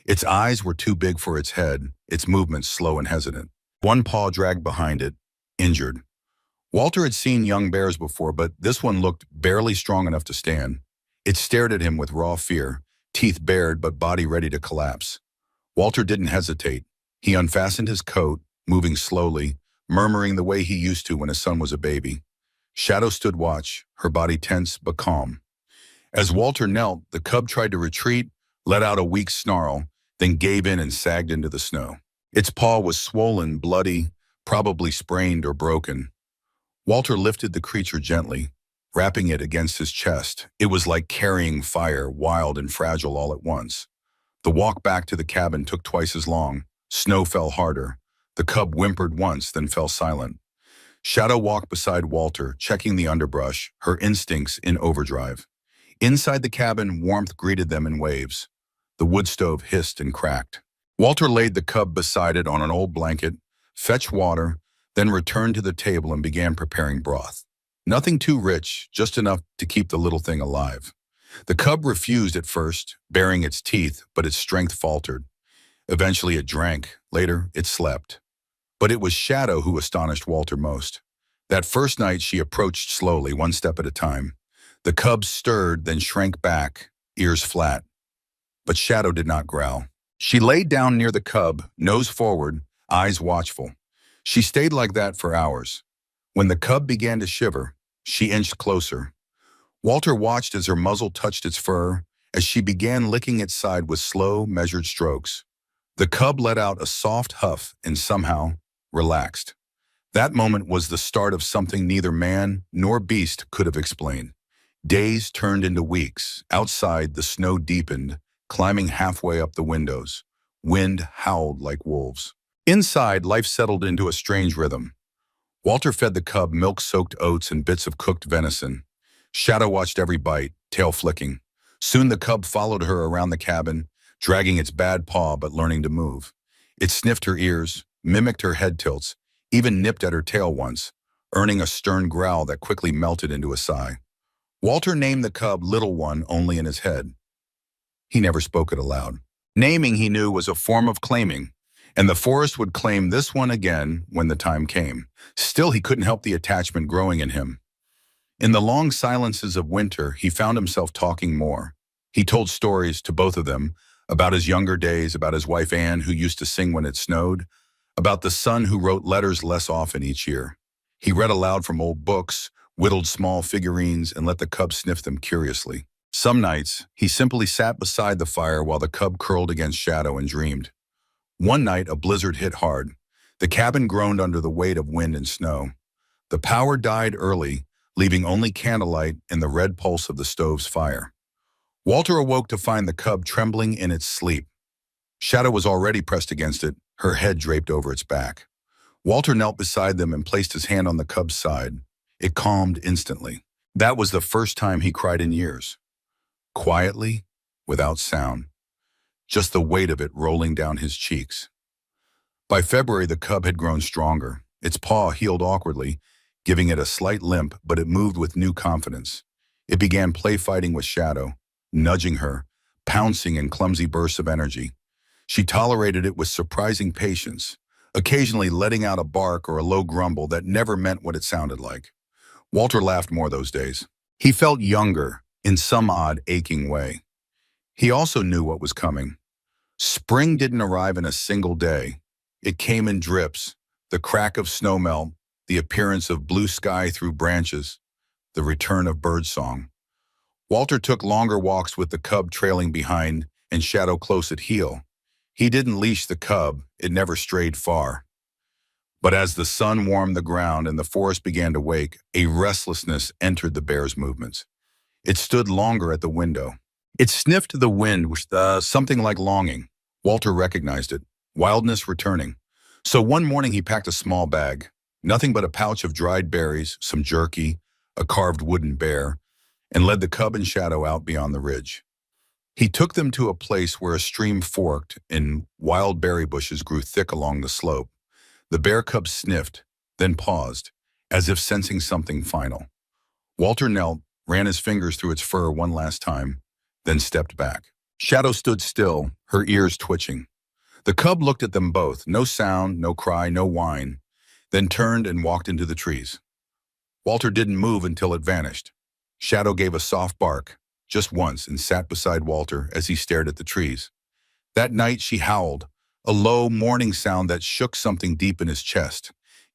Its eyes were too big for its head, its movements slow and hesitant. One paw dragged behind it, injured. Walter had seen young bears before, but this one looked barely strong enough to stand. It stared at him with raw fear, teeth bared but body ready to collapse. Walter didn't hesitate. He unfastened his coat, moving slowly, murmuring the way he used to when his son was a baby. Shadow stood watch, her body tense but calm. As Walter knelt, the cub tried to retreat, let out a weak snarl, then gave in and sagged into the snow. Its paw was swollen, bloody, probably sprained or broken. Walter lifted the creature gently, wrapping it against his chest. It was like carrying fire, wild and fragile all at once. The walk back to the cabin took twice as long. Snow fell harder. The cub whimpered once, then fell silent. Shadow walked beside Walter, checking the underbrush, her instincts in overdrive. Inside the cabin, warmth greeted them in waves. The wood stove hissed and cracked. Walter laid the cub beside it on an old blanket, fetched water, then returned to the table and began preparing broth. Nothing too rich, just enough to keep the little thing alive. The cub refused at first, baring its teeth, but its strength faltered. Eventually it drank. Later, it slept. But it was Shadow who astonished Walter most. That first night she approached slowly, one step at a time. The cub stirred, then shrank back, ears flat. But Shadow did not growl. She laid down near the cub, nose forward, eyes watchful. She stayed like that for hours. When the cub began to shiver, she inched closer. Walter watched as her muzzle touched its fur, as she began licking its side with slow, measured strokes. The cub let out a soft huff and somehow relaxed. That moment was the start of something neither man nor beast could have explained. Days turned into weeks. Outside, the snow deepened, climbing halfway up the windows. Wind howled like wolves. Inside, life settled into a strange rhythm. Walter fed the cub milk-soaked oats and bits of cooked venison. Shadow watched every bite, tail flicking. Soon the cub followed her around the cabin, dragging its bad paw but learning to move. It sniffed her ears, mimicked her head tilts, even nipped at her tail once, earning a stern growl that quickly melted into a sigh. Walter named the cub Little One only in his head. He never spoke it aloud. Naming, he knew, was a form of claiming, and the forest would claim this one again when the time came. Still, he couldn't help the attachment growing in him. In the long silences of winter, he found himself talking more. He told stories to both of them, about his younger days, about his wife Anne, who used to sing when it snowed, about the son who wrote letters less often each year. He read aloud from old books, whittled small figurines, and let the cub sniff them curiously. Some nights, he simply sat beside the fire while the cub curled against Shadow and dreamed. One night, a blizzard hit hard. The cabin groaned under the weight of wind and snow. The power died early, leaving only candlelight and the red pulse of the stove's fire. Walter awoke to find the cub trembling in its sleep. Shadow was already pressed against it, her head draped over its back. Walter knelt beside them and placed his hand on the cub's side. It calmed instantly. That was the first time he cried in years. Quietly, without sound. Just the weight of it rolling down his cheeks. By February, the cub had grown stronger. Its paw healed awkwardly, giving it a slight limp, but it moved with new confidence. It began play fighting with Shadow, nudging her, pouncing in clumsy bursts of energy. She tolerated it with surprising patience, occasionally letting out a bark or a low grumble that never meant what it sounded like. Walter laughed more those days. He felt younger, in some odd, aching way. He also knew what was coming. Spring didn't arrive in a single day. It came in drips, the crack of snowmelt, the appearance of blue sky through branches. the return of birdsong. Walter took longer walks with the cub trailing behind and Shadow close at heel. He didn't leash the cub, it never strayed far. But as the sun warmed the ground and the forest began to wake, a restlessness entered the bear's movements. It stood longer at the window. It sniffed the wind with something like longing. Walter recognized it, wildness returning. So one morning he packed a small bag, nothing but a pouch of dried berries, some jerky, a carved wooden bear, and led the cub and Shadow out beyond the ridge. He took them to a place where a stream forked and wild berry bushes grew thick along the slope. The bear cub sniffed, then paused, as if sensing something final. Walter knelt, ran his fingers through its fur one last time, then stepped back. Shadow stood still, her ears twitching. The cub looked at them both, no sound, no cry, no whine, then turned and walked into the trees. Walter didn't move until it vanished. Shadow gave a soft bark, just once, and sat beside Walter as he stared at the trees. That night she howled, a low, mourning sound that shook something deep in his chest.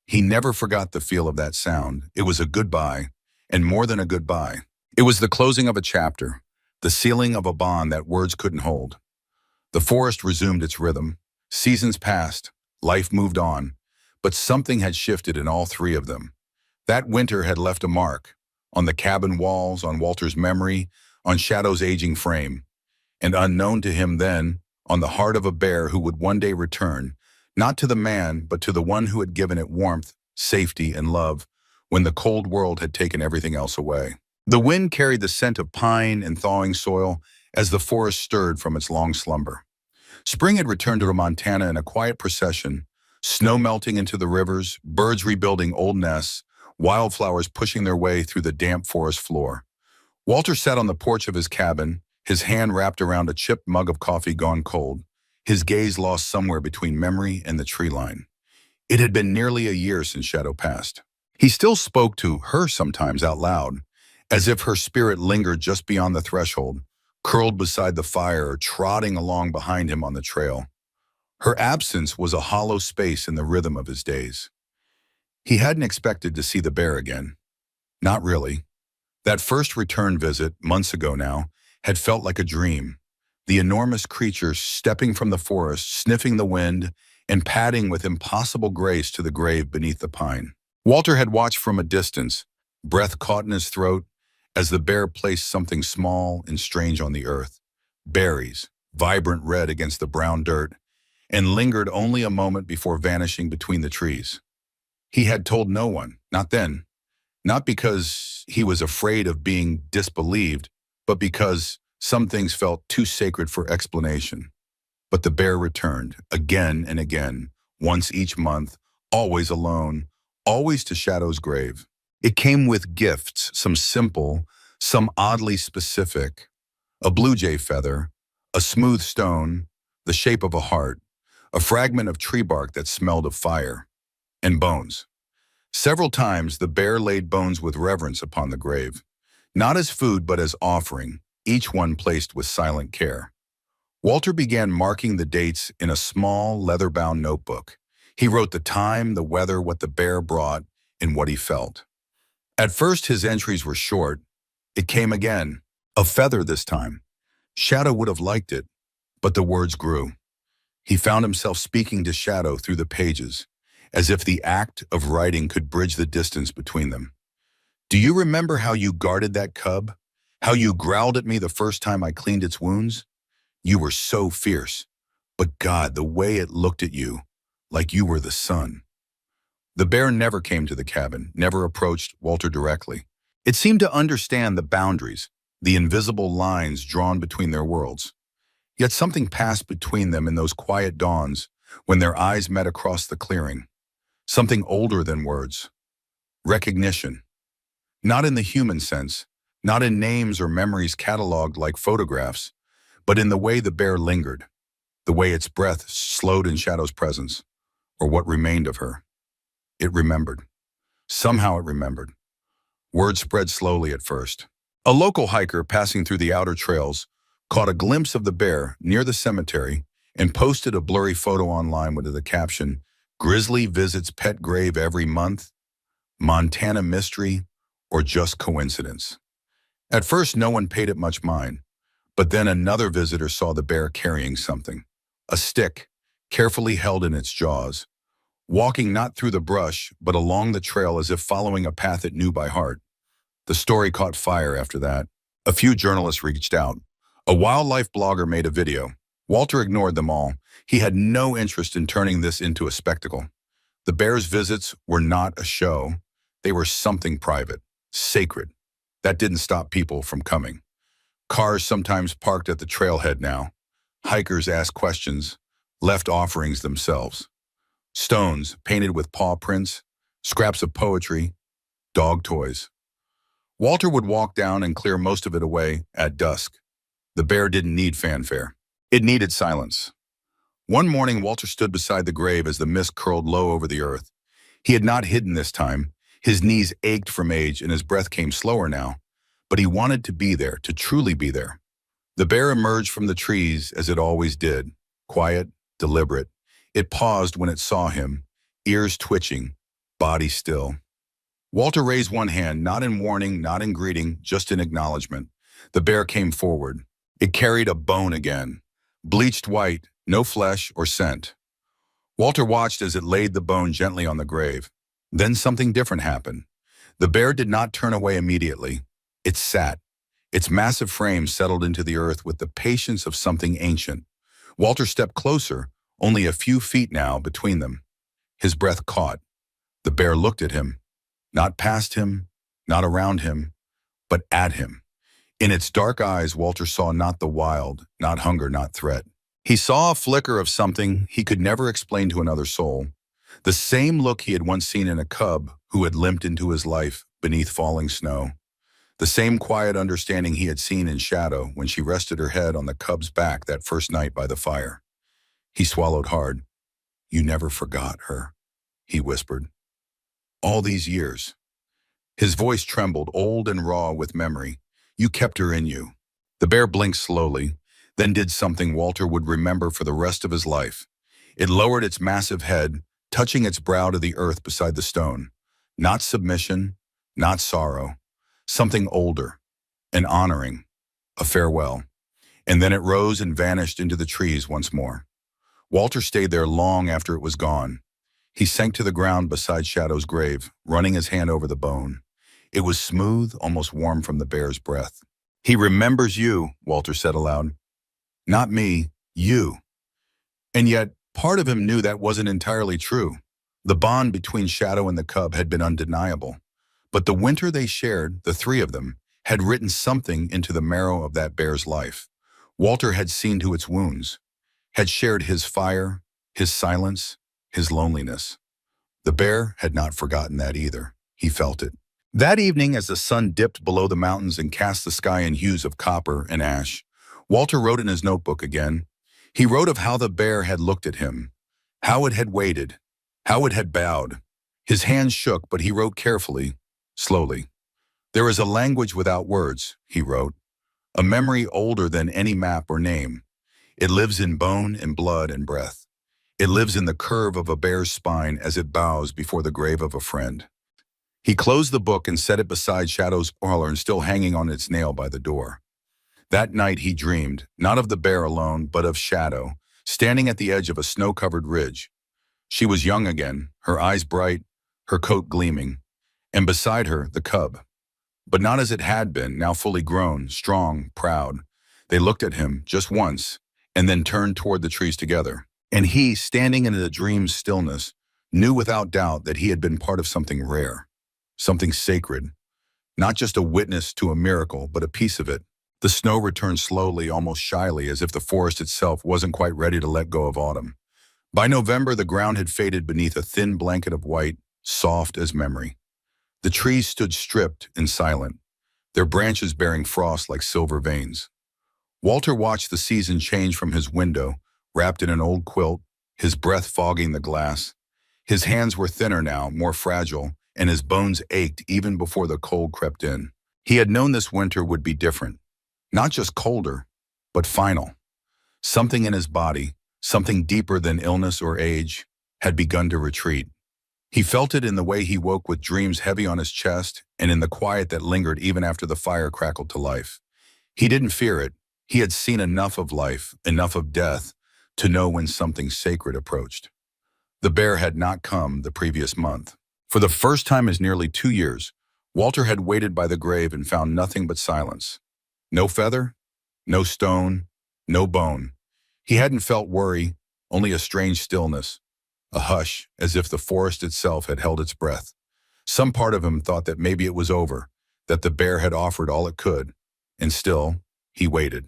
He never forgot the feel of that sound. It was a goodbye, and more than a goodbye. It was the closing of a chapter, the sealing of a bond that words couldn't hold. The forest resumed its rhythm. Seasons passed, life moved on, but something had shifted in all three of them. That winter had left a mark, on the cabin walls, on Walter's memory, on Shadow's aging frame, and unknown to him then, on the heart of a bear who would one day return, not to the man, but to the one who had given it warmth, safety, and love, when the cold world had taken everything else away. The wind carried the scent of pine and thawing soil as the forest stirred from its long slumber. Spring had returned to Montana in a quiet procession, snow melting into the rivers, birds rebuilding old nests, wildflowers pushing their way through the damp forest floor. Walter sat on the porch of his cabin, his hand wrapped around a chipped mug of coffee gone cold, his gaze lost somewhere between memory and the tree line. It had been nearly a year since Shadow passed. He still spoke to her sometimes out loud, as if her spirit lingered just beyond the threshold, curled beside the fire or trotting along behind him on the trail. Her absence was a hollow space in the rhythm of his days. He hadn't expected to see the bear again. Not really. That first return visit, months ago now, had felt like a dream. The enormous creature stepping from the forest, sniffing the wind, and padding with impossible grace to the grave beneath the pine. Walter had watched from a distance, breath caught in his throat, as the bear placed something small and strange on the earth. Berries, vibrant red against the brown dirt, and lingered only a moment before vanishing between the trees. He had told no one, not then, not because he was afraid of being disbelieved, but because some things felt too sacred for explanation. But the bear returned, again and again, once each month, always alone, always to Shadow's grave. It came with gifts, some simple, some oddly specific. A blue jay feather, a smooth stone, the shape of a heart, a fragment of tree bark that smelled of fire, and bones. Several times the bear laid bones with reverence upon the grave, not as food but as offering, each one placed with silent care. Walter began marking the dates in a small, leather-bound notebook. He wrote the time, the weather, what the bear brought, and what he felt. At first his entries were short. It came again, a feather this time. Shadow would have liked it, but the words grew. He found himself speaking to Shadow through the pages, as if the act of writing could bridge the distance between them. Do you remember how you guarded that cub? How you growled at me the first time I cleaned its wounds? You were so fierce, but God, the way it looked at you, like you were the sun. The bear never came to the cabin, never approached Walter directly. It seemed to understand the boundaries, the invisible lines drawn between their worlds. Yet something passed between them in those quiet dawns when their eyes met across the clearing. Something older than words. Recognition. Not in the human sense, not in names or memories cataloged like photographs, but in the way the bear lingered, the way its breath slowed in Shadow's presence, or what remained of her. It remembered. Somehow it remembered. Word spread slowly at first. A local hiker passing through the outer trails caught a glimpse of the bear near the cemetery and posted a blurry photo online with the caption, "Grizzly visits pet grave every month. Montana mystery. or just coincidence? At first, no one paid it much mind, but then another visitor saw the bear carrying something, a stick, carefully held in its jaws, walking not through the brush, but along the trail as if following a path it knew by heart. The story caught fire after that. A few journalists reached out. A wildlife blogger made a video. Walter ignored them all. He had no interest in turning this into a spectacle. The bear's visits were not a show. They were something private, sacred. That didn't stop people from coming. Cars sometimes parked at the trailhead now. Hikers asked questions, left offerings themselves. Stones painted with paw prints, scraps of poetry, dog toys. Walter would walk down and clear most of it away at dusk. The bear didn't need fanfare. It needed silence. One morning, Walter stood beside the grave as the mist curled low over the earth. He had not hidden this time. His knees ached from age and his breath came slower now. But he wanted to be there, to truly be there. The bear emerged from the trees as it always did, quiet, deliberate. It paused when it saw him, ears twitching, body still. Walter raised one hand, not in warning, not in greeting, just in acknowledgement. The bear came forward. It carried a bone again, bleached white, no flesh or scent. Walter watched as it laid the bone gently on the grave. Then something different happened. The bear did not turn away immediately. It sat. Its massive frame settled into the earth with the patience of something ancient. Walter stepped closer, only a few feet now between them. His breath caught. The bear looked at him. Not past him, not around him, but at him. In its dark eyes, Walter saw not the wild, not hunger, not threat. He saw a flicker of something he could never explain to another soul. The same look he had once seen in a cub who had limped into his life beneath falling snow. The same quiet understanding he had seen in Shadow when she rested her head on the cub's back that first night by the fire. He swallowed hard. "You never forgot her," he whispered. "All these years." His voice trembled, old and raw with memory. "You kept her in you." The bear blinked slowly, then did something Walter would remember for the rest of his life. It lowered its massive head, touching its brow to the earth beside the stone. Not submission, not sorrow. Something older, an honoring, a farewell. And then it rose and vanished into the trees once more. Walter stayed there long after it was gone. He sank to the ground beside Shadow's grave, running his hand over the bone. It was smooth, almost warm from the bear's breath. "He remembers you," Walter said aloud. "Not me, you." And yet, part of him knew that wasn't entirely true. The bond between Shadow and the cub had been undeniable. But the winter they shared, the three of them, had written something into the marrow of that bear's life. Walter had seen to its wounds, had shared his fire, his silence, his loneliness. The bear had not forgotten that either. He felt it. That evening, as the sun dipped below the mountains and cast the sky in hues of copper and ash, Walter wrote in his notebook again. He wrote of how the bear had looked at him, how it had waited, how it had bowed. His hands shook, but he wrote carefully, slowly. "There is a language without words," he wrote, "a memory older than any map or name. It lives in bone and blood and breath. It lives in the curve of a bear's spine as it bows before the grave of a friend." He closed the book and set it beside Shadow's parlor and still hanging on its nail by the door. That night he dreamed, not of the bear alone, but of Shadow, standing at the edge of a snow-covered ridge. She was young again, her eyes bright, her coat gleaming, and beside her, the cub. But not as it had been, now fully grown, strong, proud. They looked at him just once, and then turned toward the trees together. And he, standing in the dream's stillness, knew without doubt that he had been part of something rare, something sacred, not just a witness to a miracle, but a piece of it. The snow returned slowly, almost shyly, as if the forest itself wasn't quite ready to let go of autumn. By November, the ground had faded beneath a thin blanket of white, soft as memory. The trees stood stripped and silent, their branches bearing frost like silver veins. Walter watched the season change from his window, wrapped in an old quilt, his breath fogging the glass. His hands were thinner now, more fragile, and his bones ached even before the cold crept in. He had known this winter would be different. Not just colder, but final. Something in his body, something deeper than illness or age, had begun to retreat. He felt it in the way he woke with dreams heavy on his chest and in the quiet that lingered even after the fire crackled to life. He didn't fear it. He had seen enough of life, enough of death, to know when something sacred approached. The bear had not come the previous month. For the first time in nearly 2 years, Walter had waited by the grave and found nothing but silence. No feather, no stone, no bone. He hadn't felt worry, only a strange stillness, a hush, as if the forest itself had held its breath. Some part of him thought that maybe it was over, that the bear had offered all it could, and still, he waited.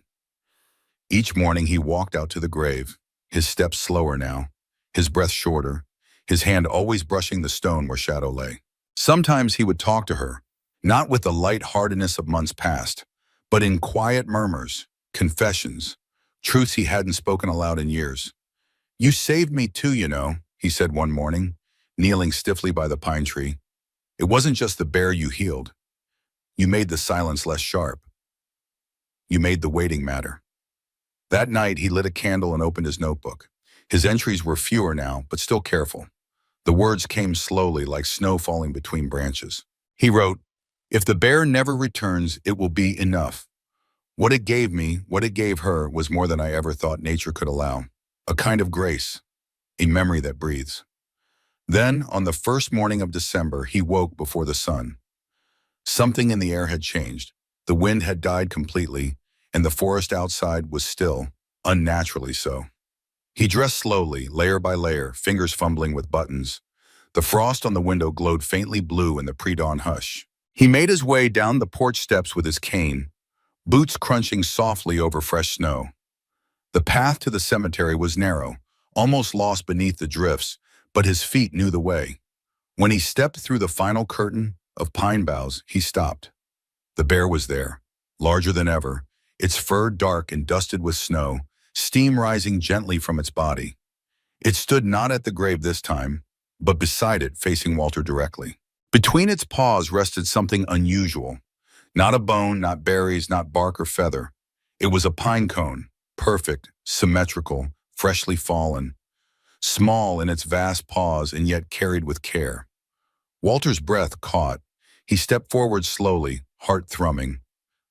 Each morning he walked out to the grave, his steps slower now, his breath shorter, his hand always brushing the stone where shadow lay. Sometimes he would talk to her, not with the light-heartedness of months past, but in quiet murmurs, confessions, truths he hadn't spoken aloud in years. "You saved me too, you know," he said one morning, kneeling stiffly by the pine tree. "It wasn't just the bear you healed. You made the silence less sharp. You made the waiting matter." That night, he lit a candle and opened his notebook. His entries were fewer now, but still careful. The words came slowly, like snow falling between branches. He wrote, "If the bear never returns, it will be enough. What it gave me, what it gave her, was more than I ever thought nature could allow. A kind of grace, a memory that breathes." Then, on the first morning of December, he woke before the sun. Something in the air had changed. The wind had died completely, and the forest outside was still, unnaturally so. He dressed slowly, layer by layer, fingers fumbling with buttons. The frost on the window glowed faintly blue in the pre-dawn hush. He made his way down the porch steps with his cane, boots crunching softly over fresh snow. The path to the cemetery was narrow, almost lost beneath the drifts, but his feet knew the way. When he stepped through the final curtain of pine boughs, he stopped. The bear was there, larger than ever, its fur dark and dusted with snow, steam rising gently from its body. It stood not at the grave this time, but beside it, facing Walter directly. Between its paws rested something unusual. Not a bone, not berries, not bark or feather. It was a pine cone, perfect, symmetrical, freshly fallen, small in its vast paws and yet carried with care. Walter's breath caught. He stepped forward slowly, heart thrumming.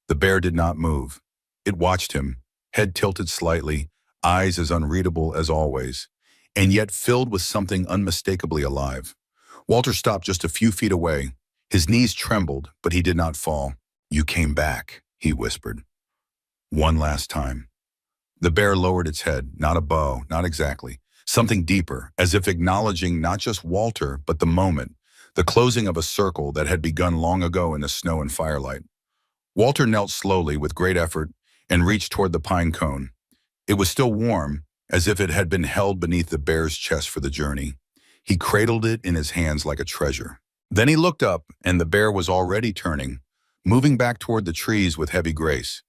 The bear did not move. It watched him, head tilted slightly, eyes as unreadable as always, and yet filled with something unmistakably alive. Walter stopped just a few feet away. His knees trembled, but he did not fall. "You came back," he whispered. "One last time." The bear lowered its head, not a bow, not exactly. Something deeper, as if acknowledging not just Walter, but the moment, the closing of a circle that had begun long ago in the snow and firelight. Walter knelt slowly with great effort and reached toward the pine cone. It was still warm, as if it had been held beneath the bear's chest for the journey. He cradled it in his hands like a treasure. Then he looked up, and the bear was already turning, moving back toward the trees with heavy grace.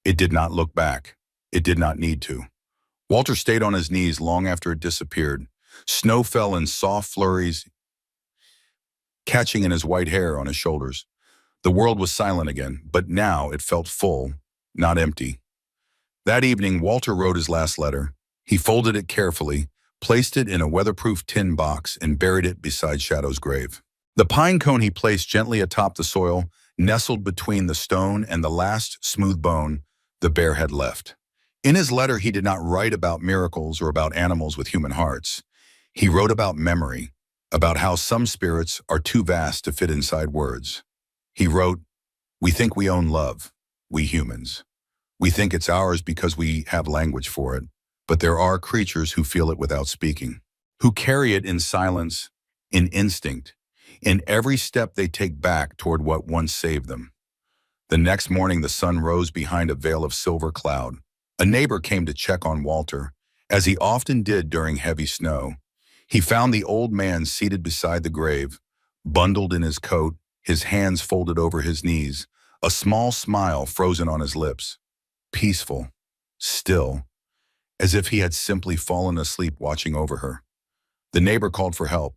It did not look back. It did not need to. Walter stayed on his knees long after it disappeared. Snow fell in soft flurries, catching in his white hair on his shoulders. The world was silent again, but now it felt full, not empty. That evening, Walter wrote his last letter. He folded it carefully, placed it in a weatherproof tin box, and buried it beside Shadow's grave. The pine cone he placed gently atop the soil, nestled between the stone and the last smooth bone the bear had left. In his letter, he did not write about miracles or about animals with human hearts. He wrote about memory, about how some spirits are too vast to fit inside words. He wrote, "We think we own love, we humans. We think it's ours because we have language for it, but there are creatures who feel it without speaking, who carry it in silence, in instinct, in every step they take back toward what once saved them." The next morning, the sun rose behind a veil of silver cloud. A neighbor came to check on Walter, as he often did during heavy snow. He found the old man seated beside the grave, bundled in his coat, his hands folded over his knees, a small smile frozen on his lips. Peaceful, still, as if he had simply fallen asleep watching over her. The neighbor called for help,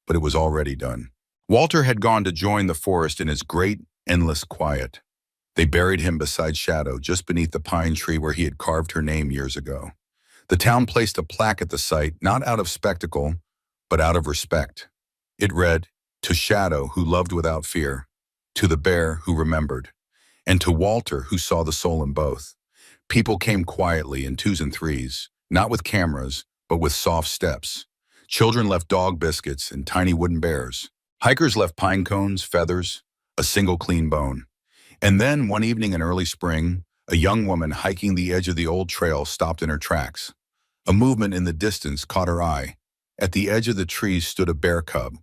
but it was already done. Walter had gone to join the forest in his great, endless quiet. They buried him beside Shadow, just beneath the pine tree where he had carved her name years ago. The town placed a plaque at the site, not out of spectacle, but out of respect. It read, "To Shadow, who loved without fear, to the bear who remembered, and to Walter, who saw the soul in both." People came quietly in twos and threes, not with cameras, but with soft steps. Children left dog biscuits and tiny wooden bears. Hikers left pine cones, feathers, a single clean bone. And then, one evening in early spring, a young woman hiking the edge of the old trail stopped in her tracks. A movement in the distance caught her eye. At the edge of the trees stood a bear cub,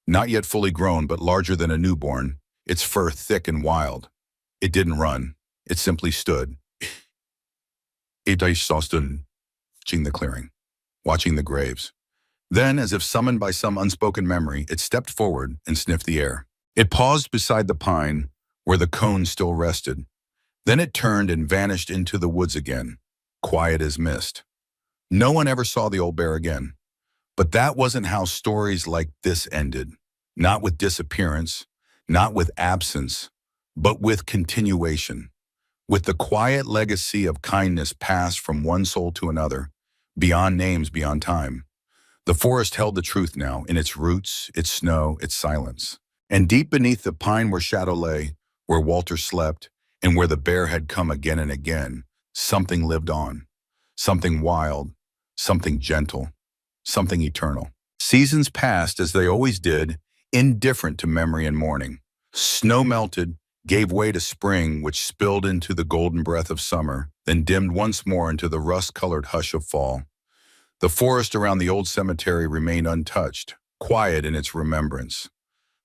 not yet fully grown but larger than a newborn, its fur thick and wild. It didn't run. It simply stood. It stood, watching the clearing, watching the graves. Then, as if summoned by some unspoken memory, it stepped forward and sniffed the air. It paused beside the pine, where the cone still rested. Then it turned and vanished into the woods again, quiet as mist. No one ever saw the old bear again. But that wasn't how stories like this ended. Not with disappearance, not with absence, but with continuation. With the quiet legacy of kindness passed from one soul to another, beyond names, beyond time. The forest held the truth now, in its roots, its snow, its silence. And deep beneath the pine where Shadow lay, where Walter slept, and where the bear had come again and again, something lived on. Something wild, something gentle, something eternal. Seasons passed as they always did, indifferent to memory and mourning. Snow melted, gave way to spring, which spilled into the golden breath of summer, then dimmed once more into the rust-colored hush of fall. The forest around the old cemetery remained untouched, quiet in its remembrance.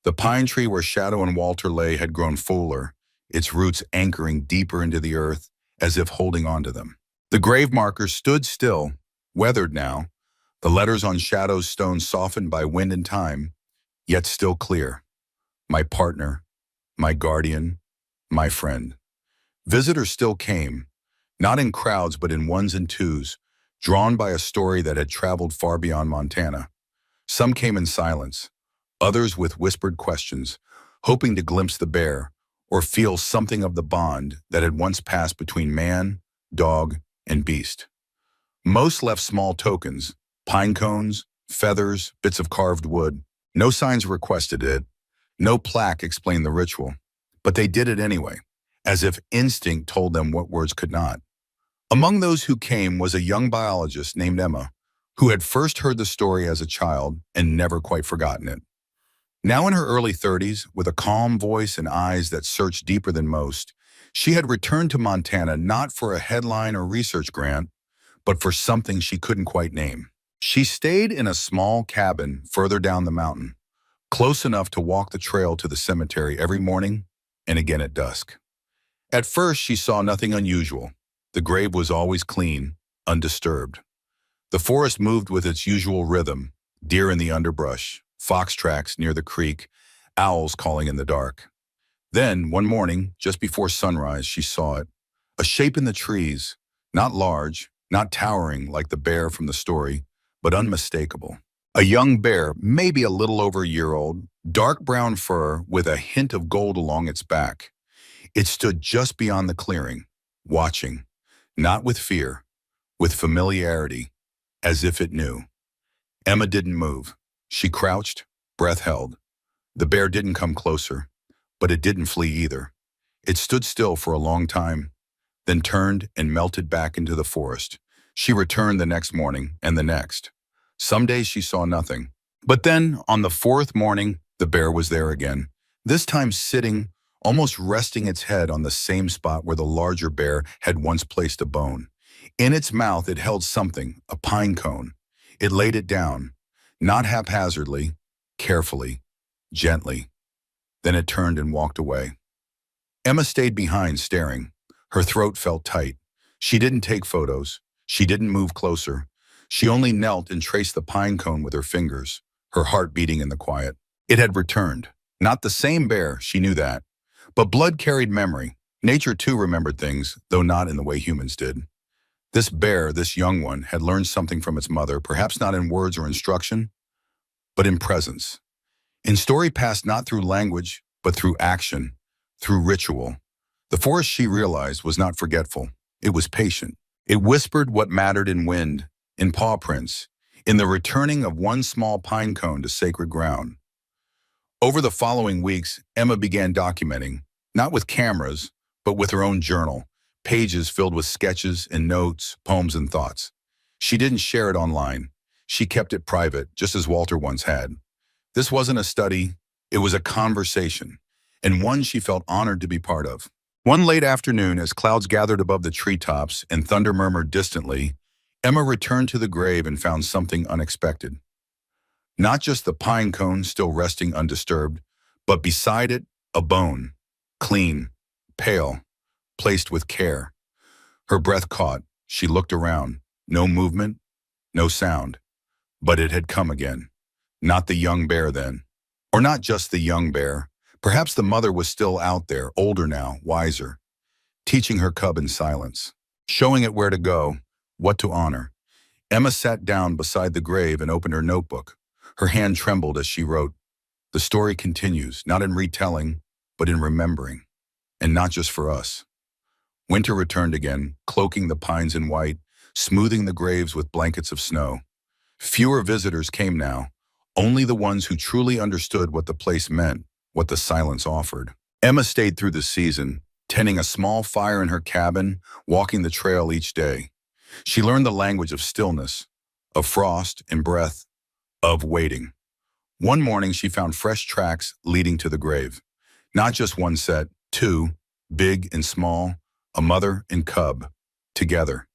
The pine tree where Shadow and Walter lay had grown fuller, its roots anchoring deeper into the earth, as if holding on to them. The grave markers stood still, weathered now, the letters on Shadow's stone softened by wind and time, yet still clear. My partner, my guardian, my friend. Visitors still came, not in crowds but in ones and twos, drawn by a story that had traveled far beyond Montana. Some came in silence, others with whispered questions, hoping to glimpse the bear or feel something of the bond that had once passed between man, dog, and beast. Most left small tokens, pine cones, feathers, bits of carved wood. No signs requested it, no plaque explained the ritual, but they did it anyway, as if instinct told them what words could not. Among those who came was a young biologist named Emma, who had first heard the story as a child and never quite forgotten it. Now in her early 30s, with a calm voice and eyes that searched deeper than most, she had returned to Montana not for a headline or research grant, but for something she couldn't quite name. She stayed in a small cabin further down the mountain, close enough to walk the trail to the cemetery every morning and again at dusk. At first, she saw nothing unusual. The grave was always clean, undisturbed. The forest moved with its usual rhythm, deer in the underbrush, fox tracks near the creek, owls calling in the dark. Then, one morning, just before sunrise, she saw it. A shape in the trees, not large, not towering like the bear from the story, but unmistakable. A young bear, maybe a little over a year old, dark brown fur with a hint of gold along its back. It stood just beyond the clearing, watching, not with fear, with familiarity, as if it knew. Emma didn't move. She crouched, breath held. The bear didn't come closer, but it didn't flee either. It stood still for a long time, then turned and melted back into the forest. She returned the next morning and the next. Some days she saw nothing. But then, on the fourth morning, the bear was there again, this time sitting, almost resting its head on the same spot where the larger bear had once placed a bone. In its mouth it held something, a pine cone. It laid it down, not haphazardly, carefully, gently. Then it turned and walked away. Emma stayed behind, staring. Her throat felt tight. She didn't take photos. She didn't move closer. She only knelt and traced the pine cone with her fingers, her heart beating in the quiet. It had returned. Not the same bear, she knew that. But blood carried memory. Nature too remembered things, though not in the way humans did. This bear, this young one, had learned something from its mother, perhaps not in words or instruction, but in presence. In story passed not through language, but through action, through ritual. The forest, she realized, was not forgetful. It was patient. It whispered what mattered in wind, in paw prints, in the returning of one small pine cone to sacred ground. Over the following weeks, Emma began documenting, not with cameras, but with her own journal, pages filled with sketches and notes, poems and thoughts. She didn't share it online. She kept it private, just as Walter once had. This wasn't a study, it was a conversation, and one she felt honored to be part of. One late afternoon, as clouds gathered above the treetops and thunder murmured distantly, Emma returned to the grave and found something unexpected. Not just the pine cone still resting undisturbed, but beside it, a bone, clean, pale, placed with care. Her breath caught. She looked around. No movement, no sound. But it had come again. Not the young bear then. Or not just the young bear. Perhaps the mother was still out there, older now, wiser, teaching her cub in silence, showing it where to go, what to honor. Emma sat down beside the grave and opened her notebook. Her hand trembled as she wrote, "The story continues, not in retelling, but in remembering. And not just for us." Winter returned again, cloaking the pines in white, smoothing the graves with blankets of snow. Fewer visitors came now, only the ones who truly understood what the place meant, what the silence offered. Emma stayed through the season, tending a small fire in her cabin, walking the trail each day. She learned the language of stillness, of frost and breath, of waiting. One morning she found fresh tracks leading to the grave. Not just one set, two, big and small, a mother and cub, together.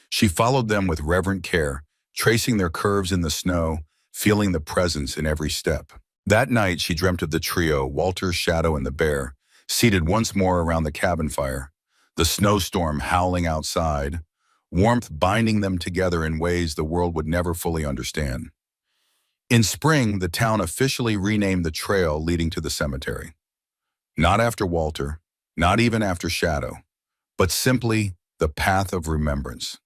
She followed them with reverent care, tracing their curves in the snow, feeling the presence in every step. That night she dreamt of the trio, Walter's shadow and the bear, seated once more around the cabin fire, the snowstorm howling outside, warmth binding them together in ways the world would never fully understand. In spring, the town officially renamed the trail leading to the cemetery. Not after Walter, not even after Shadow, but simply the path of remembrance.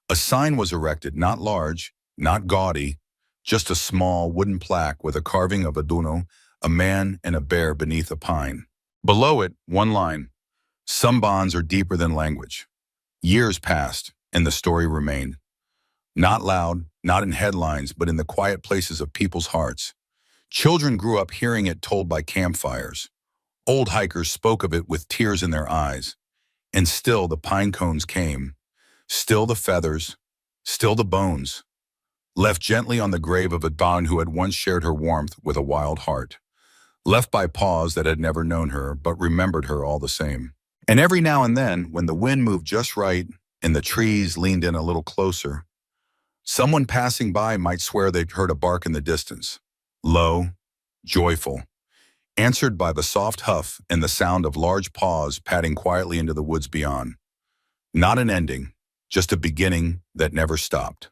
A sign was erected, not large, not gaudy, just a small wooden plaque with a carving of a duno, a man and a bear beneath a pine. Below it, one line, "Some bonds are deeper than language." Years passed, and the story remained. Not loud, not in headlines, but in the quiet places of people's hearts. Children grew up hearing it told by campfires. Old hikers spoke of it with tears in their eyes. And still the pine cones came. Still the feathers. Still the bones. Left gently on the grave of a bond who had once shared her warmth with a wild heart. Left by paws that had never known her, but remembered her all the same. And every now and then, when the wind moved just right and the trees leaned in a little closer, someone passing by might swear they'd heard a bark in the distance. Low, joyful, answered by the soft huff and the sound of large paws padding quietly into the woods beyond. Not an ending, just a beginning that never stopped.